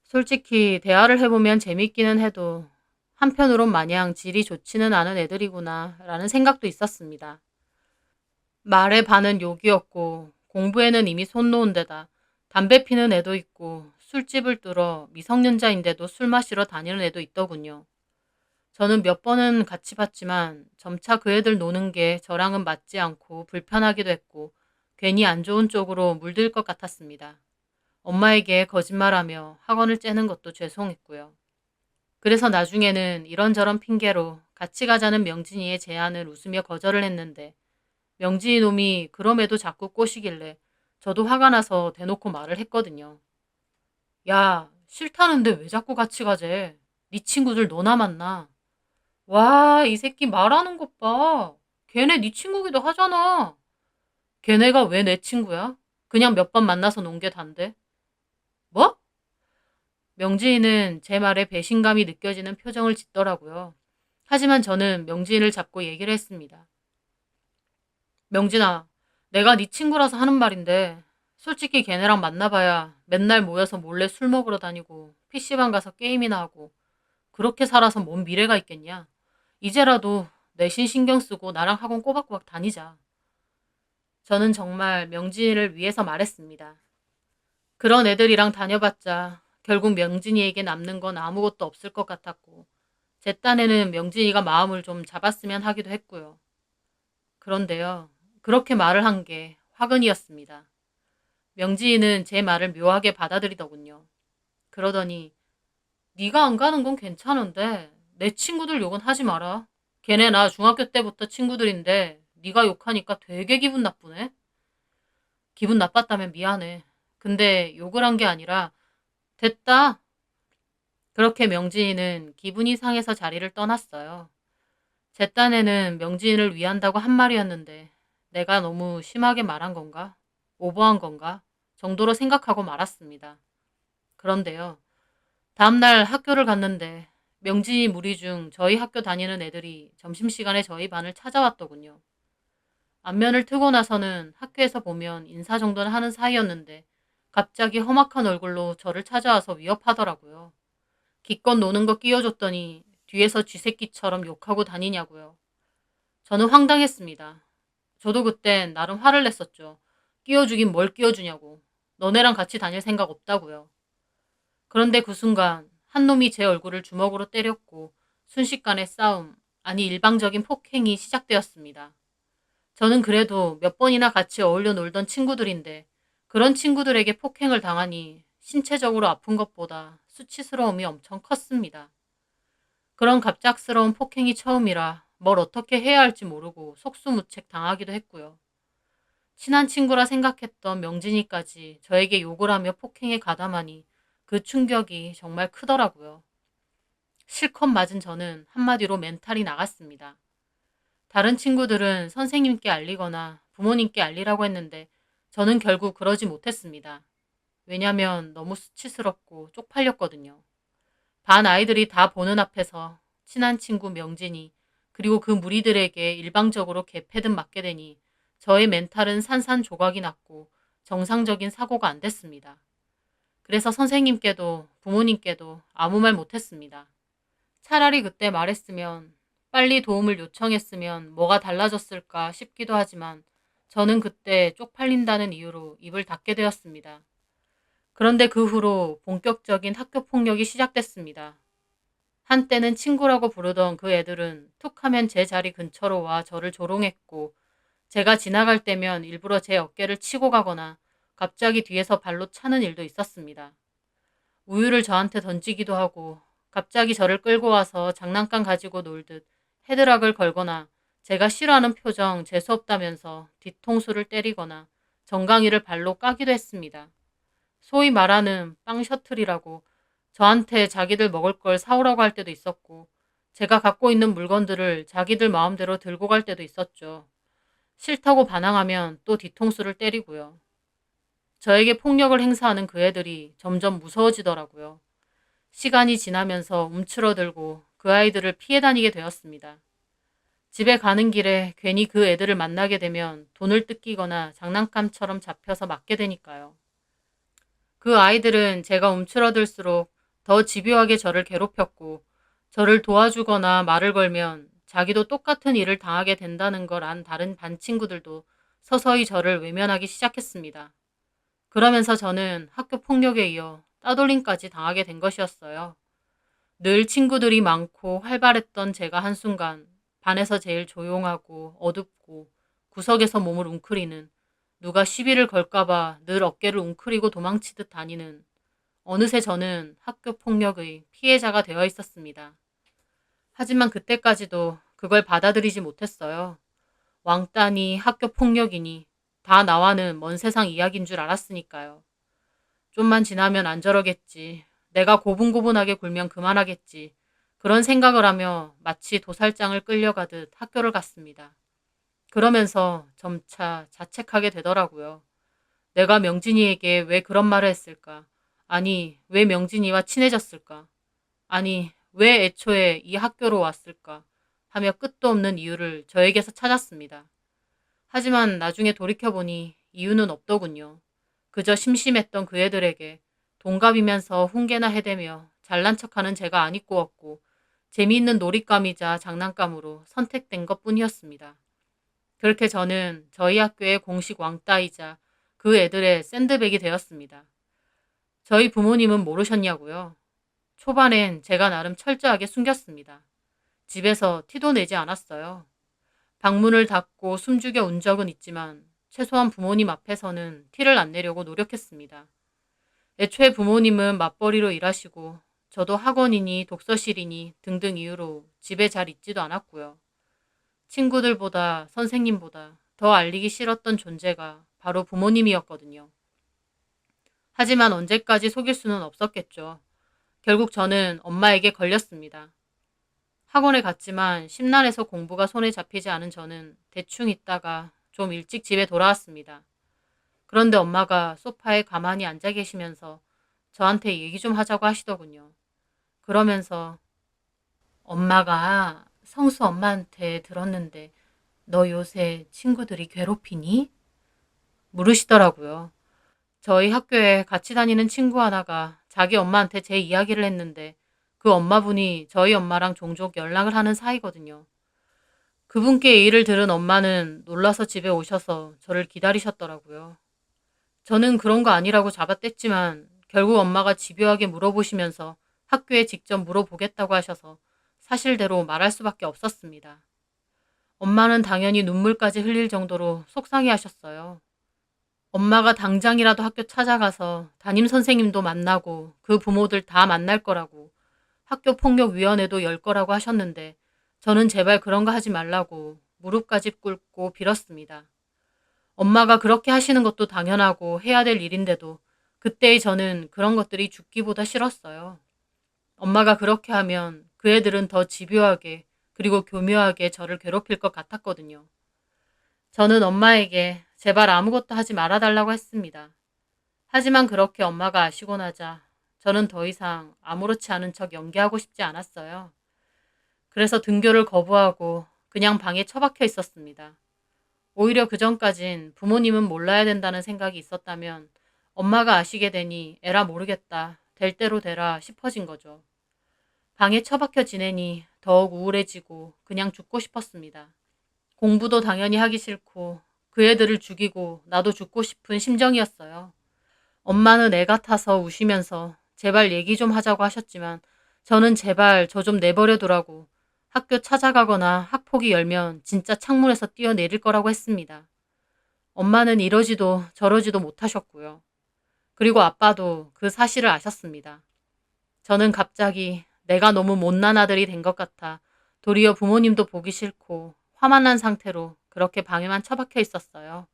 솔직히 대화를 해보면 재밌기는 해도 한편으론 마냥 질이 좋지는 않은 애들이구나 라는 생각도 있었습니다. 말의 반은 욕이었고 공부에는 이미 손 놓은 데다 담배 피는 애도 있고 술집을 뚫어 미성년자인데도 술 마시러 다니는 애도 있더군요. 저는 몇 번은 같이 봤지만 점차 그 애들 노는 게 저랑은 맞지 않고 불편하기도 했고 괜히 안 좋은 쪽으로 물들 것 같았습니다. 엄마에게 거짓말하며 학원을 째는 것도 죄송했고요. 그래서 나중에는 이런저런 핑계로 같이 가자는 명진이의 제안을 웃으며 거절을 했는데 명진이 놈이 그럼에도 자꾸 꼬시길래 저도 화가 나서 대놓고 말을 했거든요. 야, 싫다는데 왜 자꾸 같이 가재? 네 친구들 너나 만나. 와, 이 새끼 말하는 것 봐. 걔네 네 친구기도 하잖아. 걔네가 왜 내 친구야? 그냥 몇 번 만나서 논 게 단데. 뭐? 명지인은 제 말에 배신감이 느껴지는 표정을 짓더라고요. 하지만 저는 명지인을 잡고 얘기를 했습니다. 명진아, 내가 네 친구라서 하는 말인데 솔직히 걔네랑 만나봐야 맨날 모여서 몰래 술 먹으러 다니고 PC방 가서 게임이나 하고 그렇게 살아서 뭔 미래가 있겠냐. 이제라도 내신 신경 쓰고 나랑 학원 꼬박꼬박 다니자. 저는 정말 명진이를 위해서 말했습니다. 그런 애들이랑 다녀봤자 결국 명진이에게 남는 건 아무것도 없을 것 같았고 제 딴에는 명진이가 마음을 좀 잡았으면 하기도 했고요. 그런데요. 그렇게 말을 한 게 화근이었습니다. 명진이는 제 말을 묘하게 받아들이더군요. 그러더니 네가 안 가는 건 괜찮은데 내 친구들 욕은 하지 마라. 걔네 나 중학교 때부터 친구들인데 네가 욕하니까 되게 기분 나쁘네. 기분 나빴다면 미안해. 근데 욕을 한 게 아니라 됐다. 그렇게 명진이는 기분이 상해서 자리를 떠났어요. 제 딴에는 명진이를 위한다고 한 말이었는데 내가 너무 심하게 말한 건가? 오버한 건가? 정도로 생각하고 말았습니다. 그런데요. 다음날 학교를 갔는데 명진이 무리 중 저희 학교 다니는 애들이 점심시간에 저희 반을 찾아왔더군요. 안면을 트고 나서는 학교에서 보면 인사 정도는 하는 사이였는데 갑자기 험악한 얼굴로 저를 찾아와서 위협하더라고요. 기껏 노는 거 끼워줬더니 뒤에서 쥐새끼처럼 욕하고 다니냐고요. 저는 황당했습니다. 저도 그땐 나름 화를 냈었죠. 끼워주긴 뭘 끼워주냐고. 너네랑 같이 다닐 생각 없다고요. 그런데 그 순간 한 놈이 제 얼굴을 주먹으로 때렸고 순식간에 싸움, 아니 일방적인 폭행이 시작되었습니다. 저는 그래도 몇 번이나 같이 어울려 놀던 친구들인데 그런 친구들에게 폭행을 당하니 신체적으로 아픈 것보다 수치스러움이 엄청 컸습니다. 그런 갑작스러운 폭행이 처음이라 뭘 어떻게 해야 할지 모르고 속수무책 당하기도 했고요. 친한 친구라 생각했던 명진이까지 저에게 욕을 하며 폭행에 가담하니 그 충격이 정말 크더라고요. 실컷 맞은 저는 한마디로 멘탈이 나갔습니다. 다른 친구들은 선생님께 알리거나 부모님께 알리라고 했는데 저는 결국 그러지 못했습니다. 왜냐면 너무 수치스럽고 쪽팔렸거든요. 반 아이들이 다 보는 앞에서 친한 친구 명진이 그리고 그 무리들에게 일방적으로 개패듯 맞게 되니 저의 멘탈은 산산조각이 났고 정상적인 사고가 안 됐습니다. 그래서 선생님께도 부모님께도 아무 말 못했습니다. 차라리 그때 말했으면 빨리 도움을 요청했으면 뭐가 달라졌을까 싶기도 하지만 저는 그때 쪽팔린다는 이유로 입을 닫게 되었습니다. 그런데 그 후로 본격적인 학교 폭력이 시작됐습니다. 한때는 친구라고 부르던 그 애들은 툭 하면 제 자리 근처로 와 저를 조롱했고 제가 지나갈 때면 일부러 제 어깨를 치고 가거나 갑자기 뒤에서 발로 차는 일도 있었습니다. 우유를 저한테 던지기도 하고 갑자기 저를 끌고 와서 장난감 가지고 놀듯 헤드락을 걸거나 제가 싫어하는 표정 재수없다면서 뒤통수를 때리거나 정강이를 발로 까기도 했습니다. 소위 말하는 빵 셔틀이라고 저한테 자기들 먹을 걸 사오라고 할 때도 있었고 제가 갖고 있는 물건들을 자기들 마음대로 들고 갈 때도 있었죠. 싫다고 반항하면 또 뒤통수를 때리고요. 저에게 폭력을 행사하는 그 애들이 점점 무서워지더라고요. 시간이 지나면서 움츠러들고 그 아이들을 피해 다니게 되었습니다. 집에 가는 길에 괜히 그 애들을 만나게 되면 돈을 뜯기거나 장난감처럼 잡혀서 맞게 되니까요. 그 아이들은 제가 움츠러들수록 더 집요하게 저를 괴롭혔고 저를 도와주거나 말을 걸면 자기도 똑같은 일을 당하게 된다는 걸 안 다른 반 친구들도 서서히 저를 외면하기 시작했습니다. 그러면서 저는 학교 폭력에 이어 따돌림까지 당하게 된 것이었어요. 늘 친구들이 많고 활발했던 제가 한순간 반에서 제일 조용하고 어둡고 구석에서 몸을 웅크리는, 누가 시비를 걸까봐 늘 어깨를 웅크리고 도망치듯 다니는, 어느새 저는 학교 폭력의 피해자가 되어 있었습니다. 하지만 그때까지도 그걸 받아들이지 못했어요. 왕따니 학교 폭력이니 다 나와는 먼 세상 이야기인 줄 알았으니까요. 좀만 지나면 안 저러겠지. 내가 고분고분하게 굴면 그만하겠지. 그런 생각을 하며 마치 도살장을 끌려가듯 학교를 갔습니다. 그러면서 점차 자책하게 되더라고요. 내가 명진이에게 왜 그런 말을 했을까? 아니, 왜 명진이와 친해졌을까? 아니, 왜 애초에 이 학교로 왔을까? 하며 끝도 없는 이유를 저에게서 찾았습니다. 하지만 나중에 돌이켜보니 이유는 없더군요. 그저 심심했던 그 애들에게 동갑이면서 훈계나 해대며 잘난 척하는 제가 안 이꾸었고 재미있는 놀잇감이자 장난감으로 선택된 것뿐이었습니다. 그렇게 저는 저희 학교의 공식 왕따이자 그 애들의 샌드백이 되었습니다. 저희 부모님은 모르셨냐고요? 초반엔 제가 나름 철저하게 숨겼습니다. 집에서 티도 내지 않았어요. 방문을 닫고 숨죽여 운 적은 있지만 최소한 부모님 앞에서는 티를 안 내려고 노력했습니다. 애초에 부모님은 맞벌이로 일하시고 저도 학원이니 독서실이니 등등 이유로 집에 잘 있지도 않았고요. 친구들보다 선생님보다 더 알리기 싫었던 존재가 바로 부모님이었거든요. 하지만 언제까지 속일 수는 없었겠죠. 결국 저는 엄마에게 걸렸습니다. 학원에 갔지만 심란해서 공부가 손에 잡히지 않은 저는 대충 있다가 좀 일찍 집에 돌아왔습니다. 그런데 엄마가 소파에 가만히 앉아 계시면서 저한테 얘기 좀 하자고 하시더군요. 그러면서 엄마가 성수 엄마한테 들었는데 너 요새 친구들이 괴롭히니? 물으시더라고요. 저희 학교에 같이 다니는 친구 하나가 자기 엄마한테 제 이야기를 했는데 그 엄마분이 저희 엄마랑 종종 연락을 하는 사이거든요. 그분께 이 일을 들은 엄마는 놀라서 집에 오셔서 저를 기다리셨더라고요. 저는 그런 거 아니라고 잡아댔지만 결국 엄마가 집요하게 물어보시면서 학교에 직접 물어보겠다고 하셔서 사실대로 말할 수밖에 없었습니다. 엄마는 당연히 눈물까지 흘릴 정도로 속상해 하셨어요. 엄마가 당장이라도 학교 찾아가서 담임 선생님도 만나고 그 부모들 다 만날 거라고, 학교 폭력위원회도 열 거라고 하셨는데 저는 제발 그런 거 하지 말라고 무릎까지 꿇고 빌었습니다. 엄마가 그렇게 하시는 것도 당연하고 해야 될 일인데도 그때의 저는 그런 것들이 죽기보다 싫었어요. 엄마가 그렇게 하면 그 애들은 더 집요하게 그리고 교묘하게 저를 괴롭힐 것 같았거든요. 저는 엄마에게 제발 아무것도 하지 말아달라고 했습니다. 하지만 그렇게 엄마가 아시고 나자 저는 더 이상 아무렇지 않은 척 연기하고 싶지 않았어요. 그래서 등교를 거부하고 그냥 방에 처박혀 있었습니다. 오히려 그전까진 부모님은 몰라야 된다는 생각이 있었다면 엄마가 아시게 되니 에라 모르겠다, 될 대로 되라 싶어진 거죠. 방에 처박혀 지내니 더욱 우울해지고 그냥 죽고 싶었습니다. 공부도 당연히 하기 싫고 그 애들을 죽이고 나도 죽고 싶은 심정이었어요. 엄마는 애 같아서 우시면서 제발 얘기 좀 하자고 하셨지만 저는 제발 저 좀 내버려 두라고, 학교 찾아가거나 학폭이 열면 진짜 창문에서 뛰어내릴 거라고 했습니다. 엄마는 이러지도 저러지도 못하셨고요. 그리고 아빠도 그 사실을 아셨습니다. 저는 갑자기 내가 너무 못난 아들이 된 것 같아 도리어 부모님도 보기 싫고 화만 난 상태로 그렇게 방에만 처박혀 있었어요.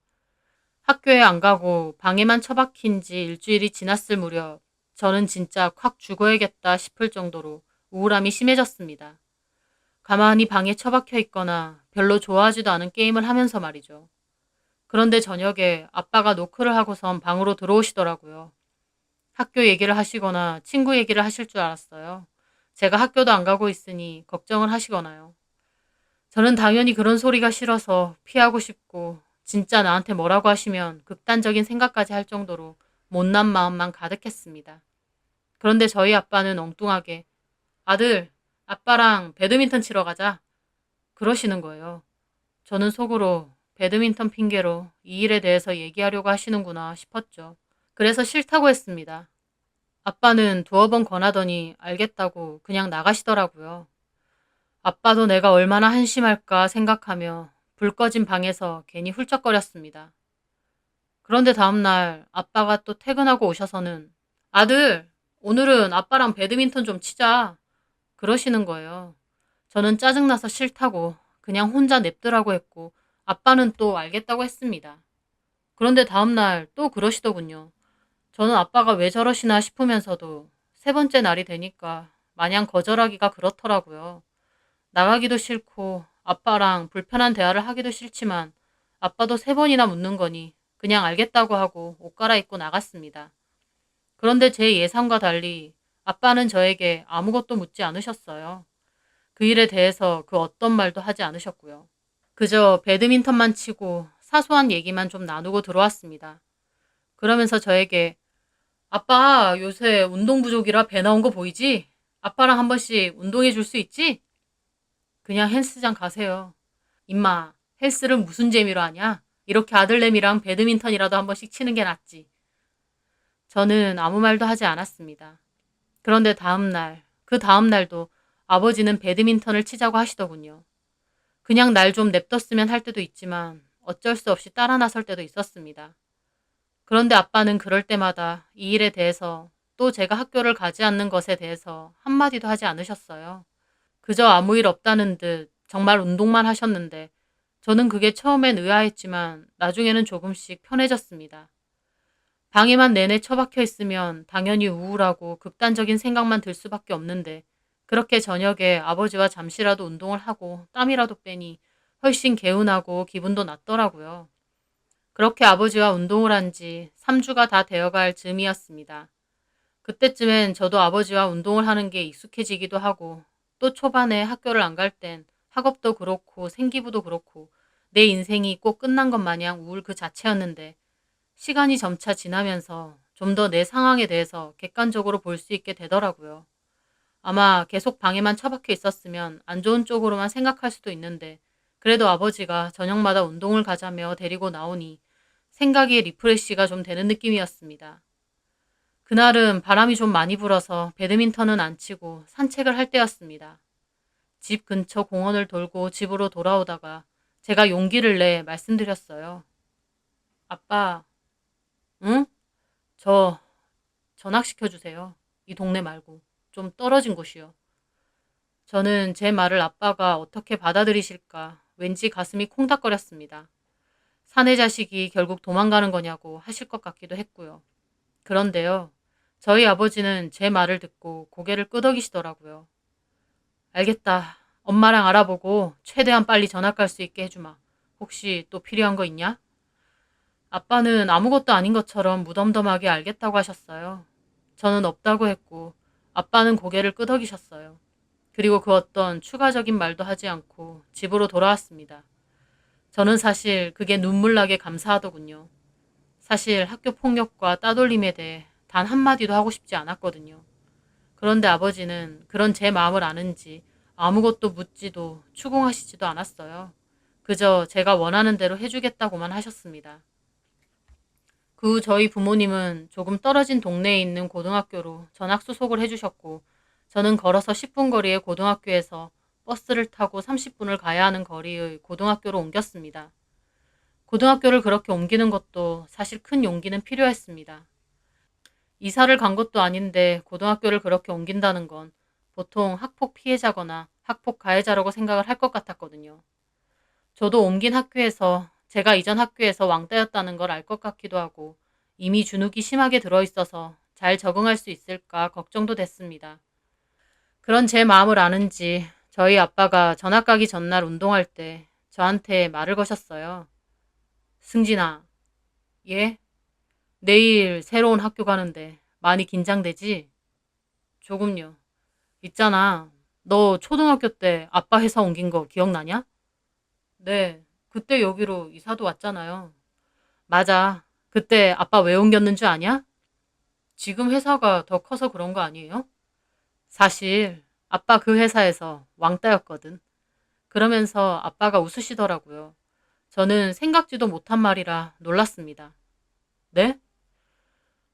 학교에 안 가고 방에만 처박힌 지 일주일이 지났을 무렵 저는 진짜 확 죽어야겠다 싶을 정도로 우울함이 심해졌습니다. 가만히 방에 처박혀 있거나 별로 좋아하지도 않은 게임을 하면서 말이죠. 그런데 저녁에 아빠가 노크를 하고선 방으로 들어오시더라고요. 학교 얘기를 하시거나 친구 얘기를 하실 줄 알았어요. 제가 학교도 안 가고 있으니 걱정을 하시거나요. 저는 당연히 그런 소리가 싫어서 피하고 싶고 진짜 나한테 뭐라고 하시면 극단적인 생각까지 할 정도로 못난 마음만 가득했습니다. 그런데 저희 아빠는 엉뚱하게 아들, 아빠랑 배드민턴 치러 가자. 그러시는 거예요. 저는 속으로 배드민턴 핑계로 이 일에 대해서 얘기하려고 하시는구나 싶었죠. 그래서 싫다고 했습니다. 아빠는 두어 번 권하더니 알겠다고 그냥 나가시더라고요. 아빠도 내가 얼마나 한심할까 생각하며 불 꺼진 방에서 괜히 훌쩍거렸습니다. 그런데 다음날 아빠가 또 퇴근하고 오셔서는 아들, 오늘은 아빠랑 배드민턴 좀 치자. 그러시는 거예요. 저는 짜증나서 싫다고 그냥 혼자 냅두라고 했고 아빠는 또 알겠다고 했습니다. 그런데 다음날 또 그러시더군요. 저는 아빠가 왜 저러시나 싶으면서도 세 번째 날이 되니까 마냥 거절하기가 그렇더라고요. 나가기도 싫고 아빠랑 불편한 대화를 하기도 싫지만 아빠도 세 번이나 묻는 거니 그냥 알겠다고 하고 옷 갈아입고 나갔습니다. 그런데 제 예상과 달리 아빠는 저에게 아무것도 묻지 않으셨어요. 그 일에 대해서 그 어떤 말도 하지 않으셨고요. 그저 배드민턴만 치고 사소한 얘기만 좀 나누고 들어왔습니다. 그러면서 저에게 아빠 요새 운동 부족이라 배 나온 거 보이지? 아빠랑 한 번씩 운동해 줄 수 있지? 그냥 헬스장 가세요. 임마, 헬스를 무슨 재미로 하냐? 이렇게 아들내미랑 배드민턴이라도 한 번씩 치는 게 낫지. 저는 아무 말도 하지 않았습니다. 그런데 그 다음날도 아버지는 배드민턴을 치자고 하시더군요. 그냥 날 좀 냅뒀으면 할 때도 있지만 어쩔 수 없이 따라 나설 때도 있었습니다. 그런데 아빠는 그럴 때마다 이 일에 대해서 또 제가 학교를 가지 않는 것에 대해서 한마디도 하지 않으셨어요. 그저 아무 일 없다는 듯 정말 운동만 하셨는데 저는 그게 처음엔 의아했지만 나중에는 조금씩 편해졌습니다. 방에만 내내 처박혀 있으면 당연히 우울하고 극단적인 생각만 들 수밖에 없는데 그렇게 저녁에 아버지와 잠시라도 운동을 하고 땀이라도 빼니 훨씬 개운하고 기분도 낫더라고요. 그렇게 아버지와 운동을 한 지 3주가 다 되어갈 즈음이었습니다. 그때쯤엔 저도 아버지와 운동을 하는 게 익숙해지기도 하고 또 초반에 학교를 안 갈 땐 학업도 그렇고 생기부도 그렇고 내 인생이 꼭 끝난 것 마냥 우울 그 자체였는데 시간이 점차 지나면서 좀 더 내 상황에 대해서 객관적으로 볼 수 있게 되더라고요. 아마 계속 방에만 처박혀 있었으면 안 좋은 쪽으로만 생각할 수도 있는데 그래도 아버지가 저녁마다 운동을 가자며 데리고 나오니 생각이 리프레시가 좀 되는 느낌이었습니다. 그날은 바람이 좀 많이 불어서 배드민턴은 안 치고 산책을 할 때였습니다. 집 근처 공원을 돌고 집으로 돌아오다가 제가 용기를 내 말씀드렸어요. 아빠, 응? 저 전학시켜주세요. 이 동네 말고 좀 떨어진 곳이요. 저는 제 말을 아빠가 어떻게 받아들이실까 왠지 가슴이 콩닥거렸습니다. 사내 자식이 결국 도망가는 거냐고 하실 것 같기도 했고요. 그런데요. 저희 아버지는 제 말을 듣고 고개를 끄덕이시더라고요. 알겠다. 엄마랑 알아보고 최대한 빨리 전학 갈 수 있게 해주마. 혹시 또 필요한 거 있냐? 아빠는 아무것도 아닌 것처럼 무덤덤하게 알겠다고 하셨어요. 저는 없다고 했고 아빠는 고개를 끄덕이셨어요. 그리고 그 어떤 추가적인 말도 하지 않고 집으로 돌아왔습니다. 저는 사실 그게 눈물나게 감사하더군요. 사실 학교 폭력과 따돌림에 대해 단 한마디도 하고 싶지 않았거든요. 그런데 아버지는 그런 제 마음을 아는지 아무것도 묻지도 추궁하시지도 않았어요. 그저 제가 원하는 대로 해주겠다고만 하셨습니다. 그 후 저희 부모님은 조금 떨어진 동네에 있는 고등학교로 전학 수속을 해주셨고 저는 걸어서 10분 거리의 고등학교에서 버스를 타고 30분을 가야 하는 거리의 고등학교로 옮겼습니다. 고등학교를 그렇게 옮기는 것도 사실 큰 용기는 필요했습니다. 이사를 간 것도 아닌데 고등학교를 그렇게 옮긴다는 건 보통 학폭 피해자거나 학폭 가해자라고 생각을 할 것 같았거든요. 저도 옮긴 학교에서 제가 이전 학교에서 왕따였다는 걸 알 것 같기도 하고 이미 주눅이 심하게 들어있어서 잘 적응할 수 있을까 걱정도 됐습니다. 그런 제 마음을 아는지 저희 아빠가 전학 가기 전날 운동할 때 저한테 말을 거셨어요. 승진아, 예? 내일 새로운 학교 가는데 많이 긴장되지? 조금요. 있잖아. 너 초등학교 때 아빠 회사 옮긴 거 기억나냐? 네. 그때 여기로 이사도 왔잖아요. 맞아. 그때 아빠 왜 옮겼는 줄 아냐? 지금 회사가 더 커서 그런 거 아니에요? 사실 아빠 그 회사에서 왕따였거든. 그러면서 아빠가 웃으시더라고요. 저는 생각지도 못한 말이라 놀랐습니다. 네?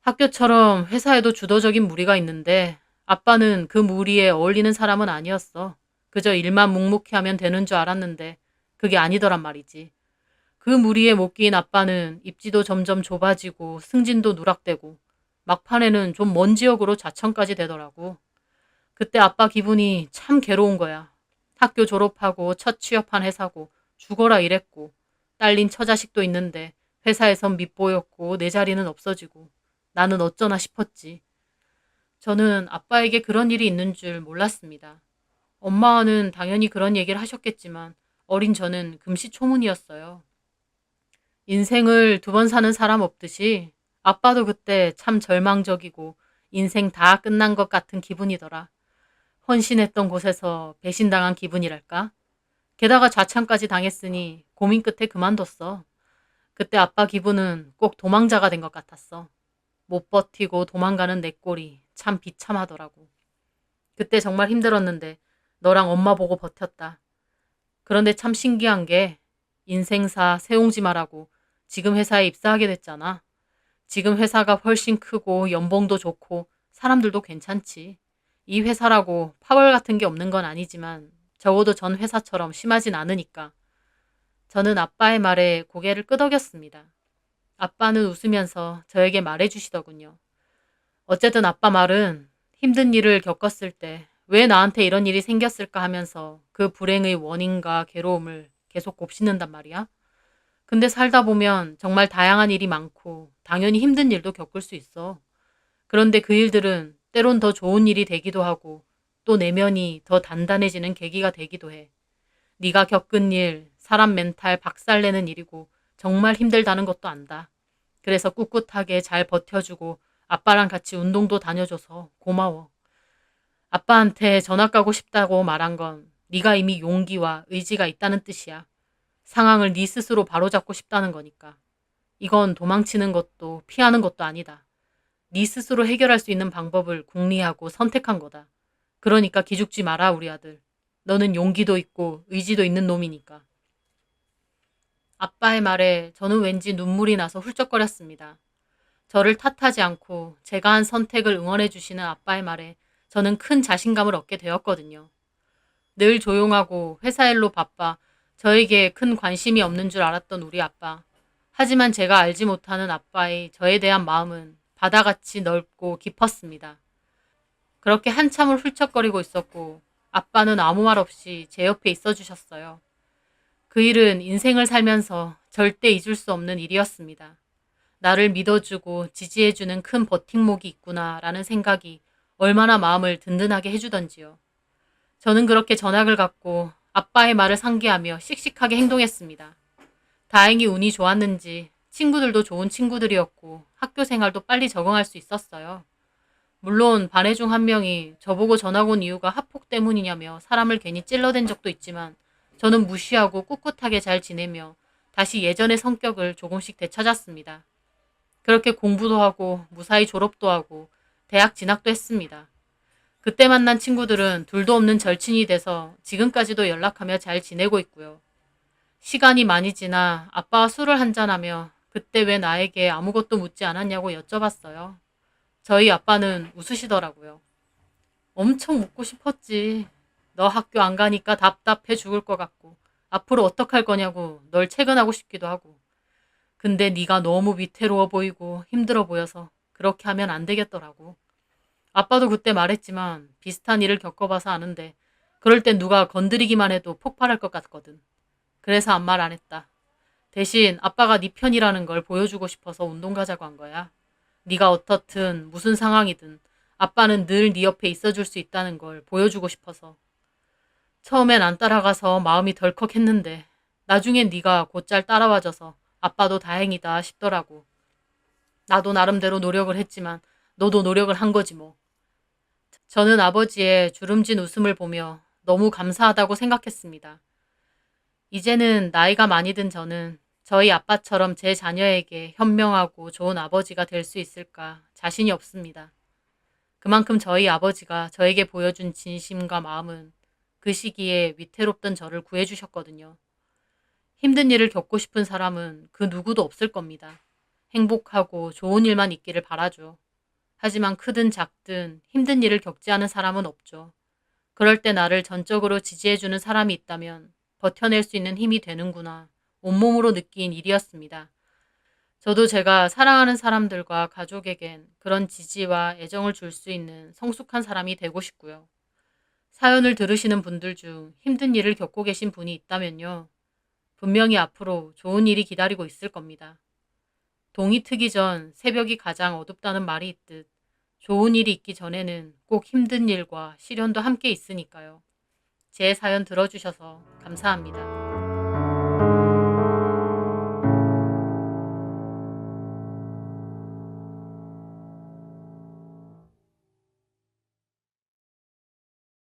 학교처럼 회사에도 주도적인 무리가 있는데 아빠는 그 무리에 어울리는 사람은 아니었어. 그저 일만 묵묵히 하면 되는 줄 알았는데 그게 아니더란 말이지. 그 무리에 못 끼인 아빠는 입지도 점점 좁아지고 승진도 누락되고 막판에는 좀 먼 지역으로 자천까지 되더라고. 그때 아빠 기분이 참 괴로운 거야. 학교 졸업하고 첫 취업한 회사고 죽어라 이랬고 딸린 처자식도 있는데 회사에선 밑보였고 내 자리는 없어지고 나는 어쩌나 싶었지. 저는 아빠에게 그런 일이 있는 줄 몰랐습니다. 엄마는 당연히 그런 얘기를 하셨겠지만 어린 저는 금시초문이었어요. 인생을 두 번 사는 사람 없듯이 아빠도 그때 참 절망적이고 인생 다 끝난 것 같은 기분이더라. 헌신했던 곳에서 배신당한 기분이랄까? 게다가 좌천까지 당했으니 고민 끝에 그만뒀어. 그때 아빠 기분은 꼭 도망자가 된 것 같았어. 못 버티고 도망가는 내 꼴이 참 비참하더라고. 그때 정말 힘들었는데 너랑 엄마 보고 버텼다. 그런데 참 신기한 게 인생사 세옹지마라고 지금 회사에 입사하게 됐잖아. 지금 회사가 훨씬 크고 연봉도 좋고 사람들도 괜찮지. 이 회사라고 파벌 같은 게 없는 건 아니지만 적어도 전 회사처럼 심하진 않으니까. 저는 아빠의 말에 고개를 끄덕였습니다. 아빠는 웃으면서 저에게 말해주시더군요. 어쨌든 아빠 말은 힘든 일을 겪었을 때 왜 나한테 이런 일이 생겼을까 하면서 그 불행의 원인과 괴로움을 계속 곱씹는단 말이야. 근데 살다 보면 정말 다양한 일이 많고 당연히 힘든 일도 겪을 수 있어. 그런데 그 일들은 때론 더 좋은 일이 되기도 하고 또 내면이 더 단단해지는 계기가 되기도 해. 네가 겪은 일, 사람 멘탈 박살내는 일이고 정말 힘들다는 것도 안다. 그래서 꿋꿋하게 잘 버텨주고 아빠랑 같이 운동도 다녀줘서 고마워. 아빠한테 전학 가고 싶다고 말한 건 네가 이미 용기와 의지가 있다는 뜻이야. 상황을 네 스스로 바로잡고 싶다는 거니까. 이건 도망치는 것도 피하는 것도 아니다. 네 스스로 해결할 수 있는 방법을 궁리하고 선택한 거다. 그러니까 기죽지 마라, 우리 아들. 너는 용기도 있고 의지도 있는 놈이니까. 아빠의 말에 저는 왠지 눈물이 나서 훌쩍거렸습니다. 저를 탓하지 않고 제가 한 선택을 응원해 주시는 아빠의 말에 저는 큰 자신감을 얻게 되었거든요. 늘 조용하고 회사 일로 바빠 저에게 큰 관심이 없는 줄 알았던 우리 아빠. 하지만 제가 알지 못하는 아빠의 저에 대한 마음은 바다같이 넓고 깊었습니다. 그렇게 한참을 훌쩍거리고 있었고 아빠는 아무 말 없이 제 옆에 있어 주셨어요. 그 일은 인생을 살면서 절대 잊을 수 없는 일이었습니다. 나를 믿어주고 지지해주는 큰 버팀목이 있구나라는 생각이 얼마나 마음을 든든하게 해주던지요. 저는 그렇게 전학을 갔고 아빠의 말을 상기하며 씩씩하게 행동했습니다. 다행히 운이 좋았는지 친구들도 좋은 친구들이었고 학교 생활도 빨리 적응할 수 있었어요. 물론 반애 중 한 명이 저보고 전학 온 이유가 학폭 때문이냐며 사람을 괜히 찔러댄 적도 있지만 저는 무시하고 꿋꿋하게 잘 지내며 다시 예전의 성격을 조금씩 되찾았습니다. 그렇게 공부도 하고 무사히 졸업도 하고 대학 진학도 했습니다. 그때 만난 친구들은 둘도 없는 절친이 돼서 지금까지도 연락하며 잘 지내고 있고요. 시간이 많이 지나 아빠와 술을 한잔하며 그때 왜 나에게 아무것도 묻지 않았냐고 여쭤봤어요. 저희 아빠는 웃으시더라고요. 엄청 묻고 싶었지. 너 학교 안 가니까 답답해 죽을 것 같고 앞으로 어떡할 거냐고 널 퇴근하고 싶기도 하고. 근데 네가 너무 위태로워 보이고 힘들어 보여서 그렇게 하면 안 되겠더라고. 아빠도 그때 말했지만 비슷한 일을 겪어봐서 아는데 그럴 땐 누가 건드리기만 해도 폭발할 것 같거든. 그래서 아무 말 안 했다. 대신 아빠가 네 편이라는 걸 보여주고 싶어서 운동 가자고 한 거야. 네가 어떻든 무슨 상황이든 아빠는 늘 네 옆에 있어줄 수 있다는 걸 보여주고 싶어서. 처음엔 안 따라가서 마음이 덜컥했는데 나중엔 네가 곧잘 따라와줘서 아빠도 다행이다 싶더라고. 나도 나름대로 노력을 했지만 너도 노력을 한 거지 뭐. 저는 아버지의 주름진 웃음을 보며 너무 감사하다고 생각했습니다. 이제는 나이가 많이 든 저는 저희 아빠처럼 제 자녀에게 현명하고 좋은 아버지가 될 수 있을까 자신이 없습니다. 그만큼 저희 아버지가 저에게 보여준 진심과 마음은 그 시기에 위태롭던 저를 구해주셨거든요. 힘든 일을 겪고 싶은 사람은 그 누구도 없을 겁니다. 행복하고 좋은 일만 있기를 바라죠. 하지만 크든 작든 힘든 일을 겪지 않은 사람은 없죠. 그럴 때 나를 전적으로 지지해주는 사람이 있다면 버텨낼 수 있는 힘이 되는구나 온몸으로 느낀 일이었습니다. 저도 제가 사랑하는 사람들과 가족에겐 그런 지지와 애정을 줄 수 있는 성숙한 사람이 되고 싶고요. 사연을 들으시는 분들 중 힘든 일을 겪고 계신 분이 있다면요. 분명히 앞으로 좋은 일이 기다리고 있을 겁니다. 동이 트기 전 새벽이 가장 어둡다는 말이 있듯 좋은 일이 있기 전에는 꼭 힘든 일과 시련도 함께 있으니까요. 제 사연 들어주셔서 감사합니다.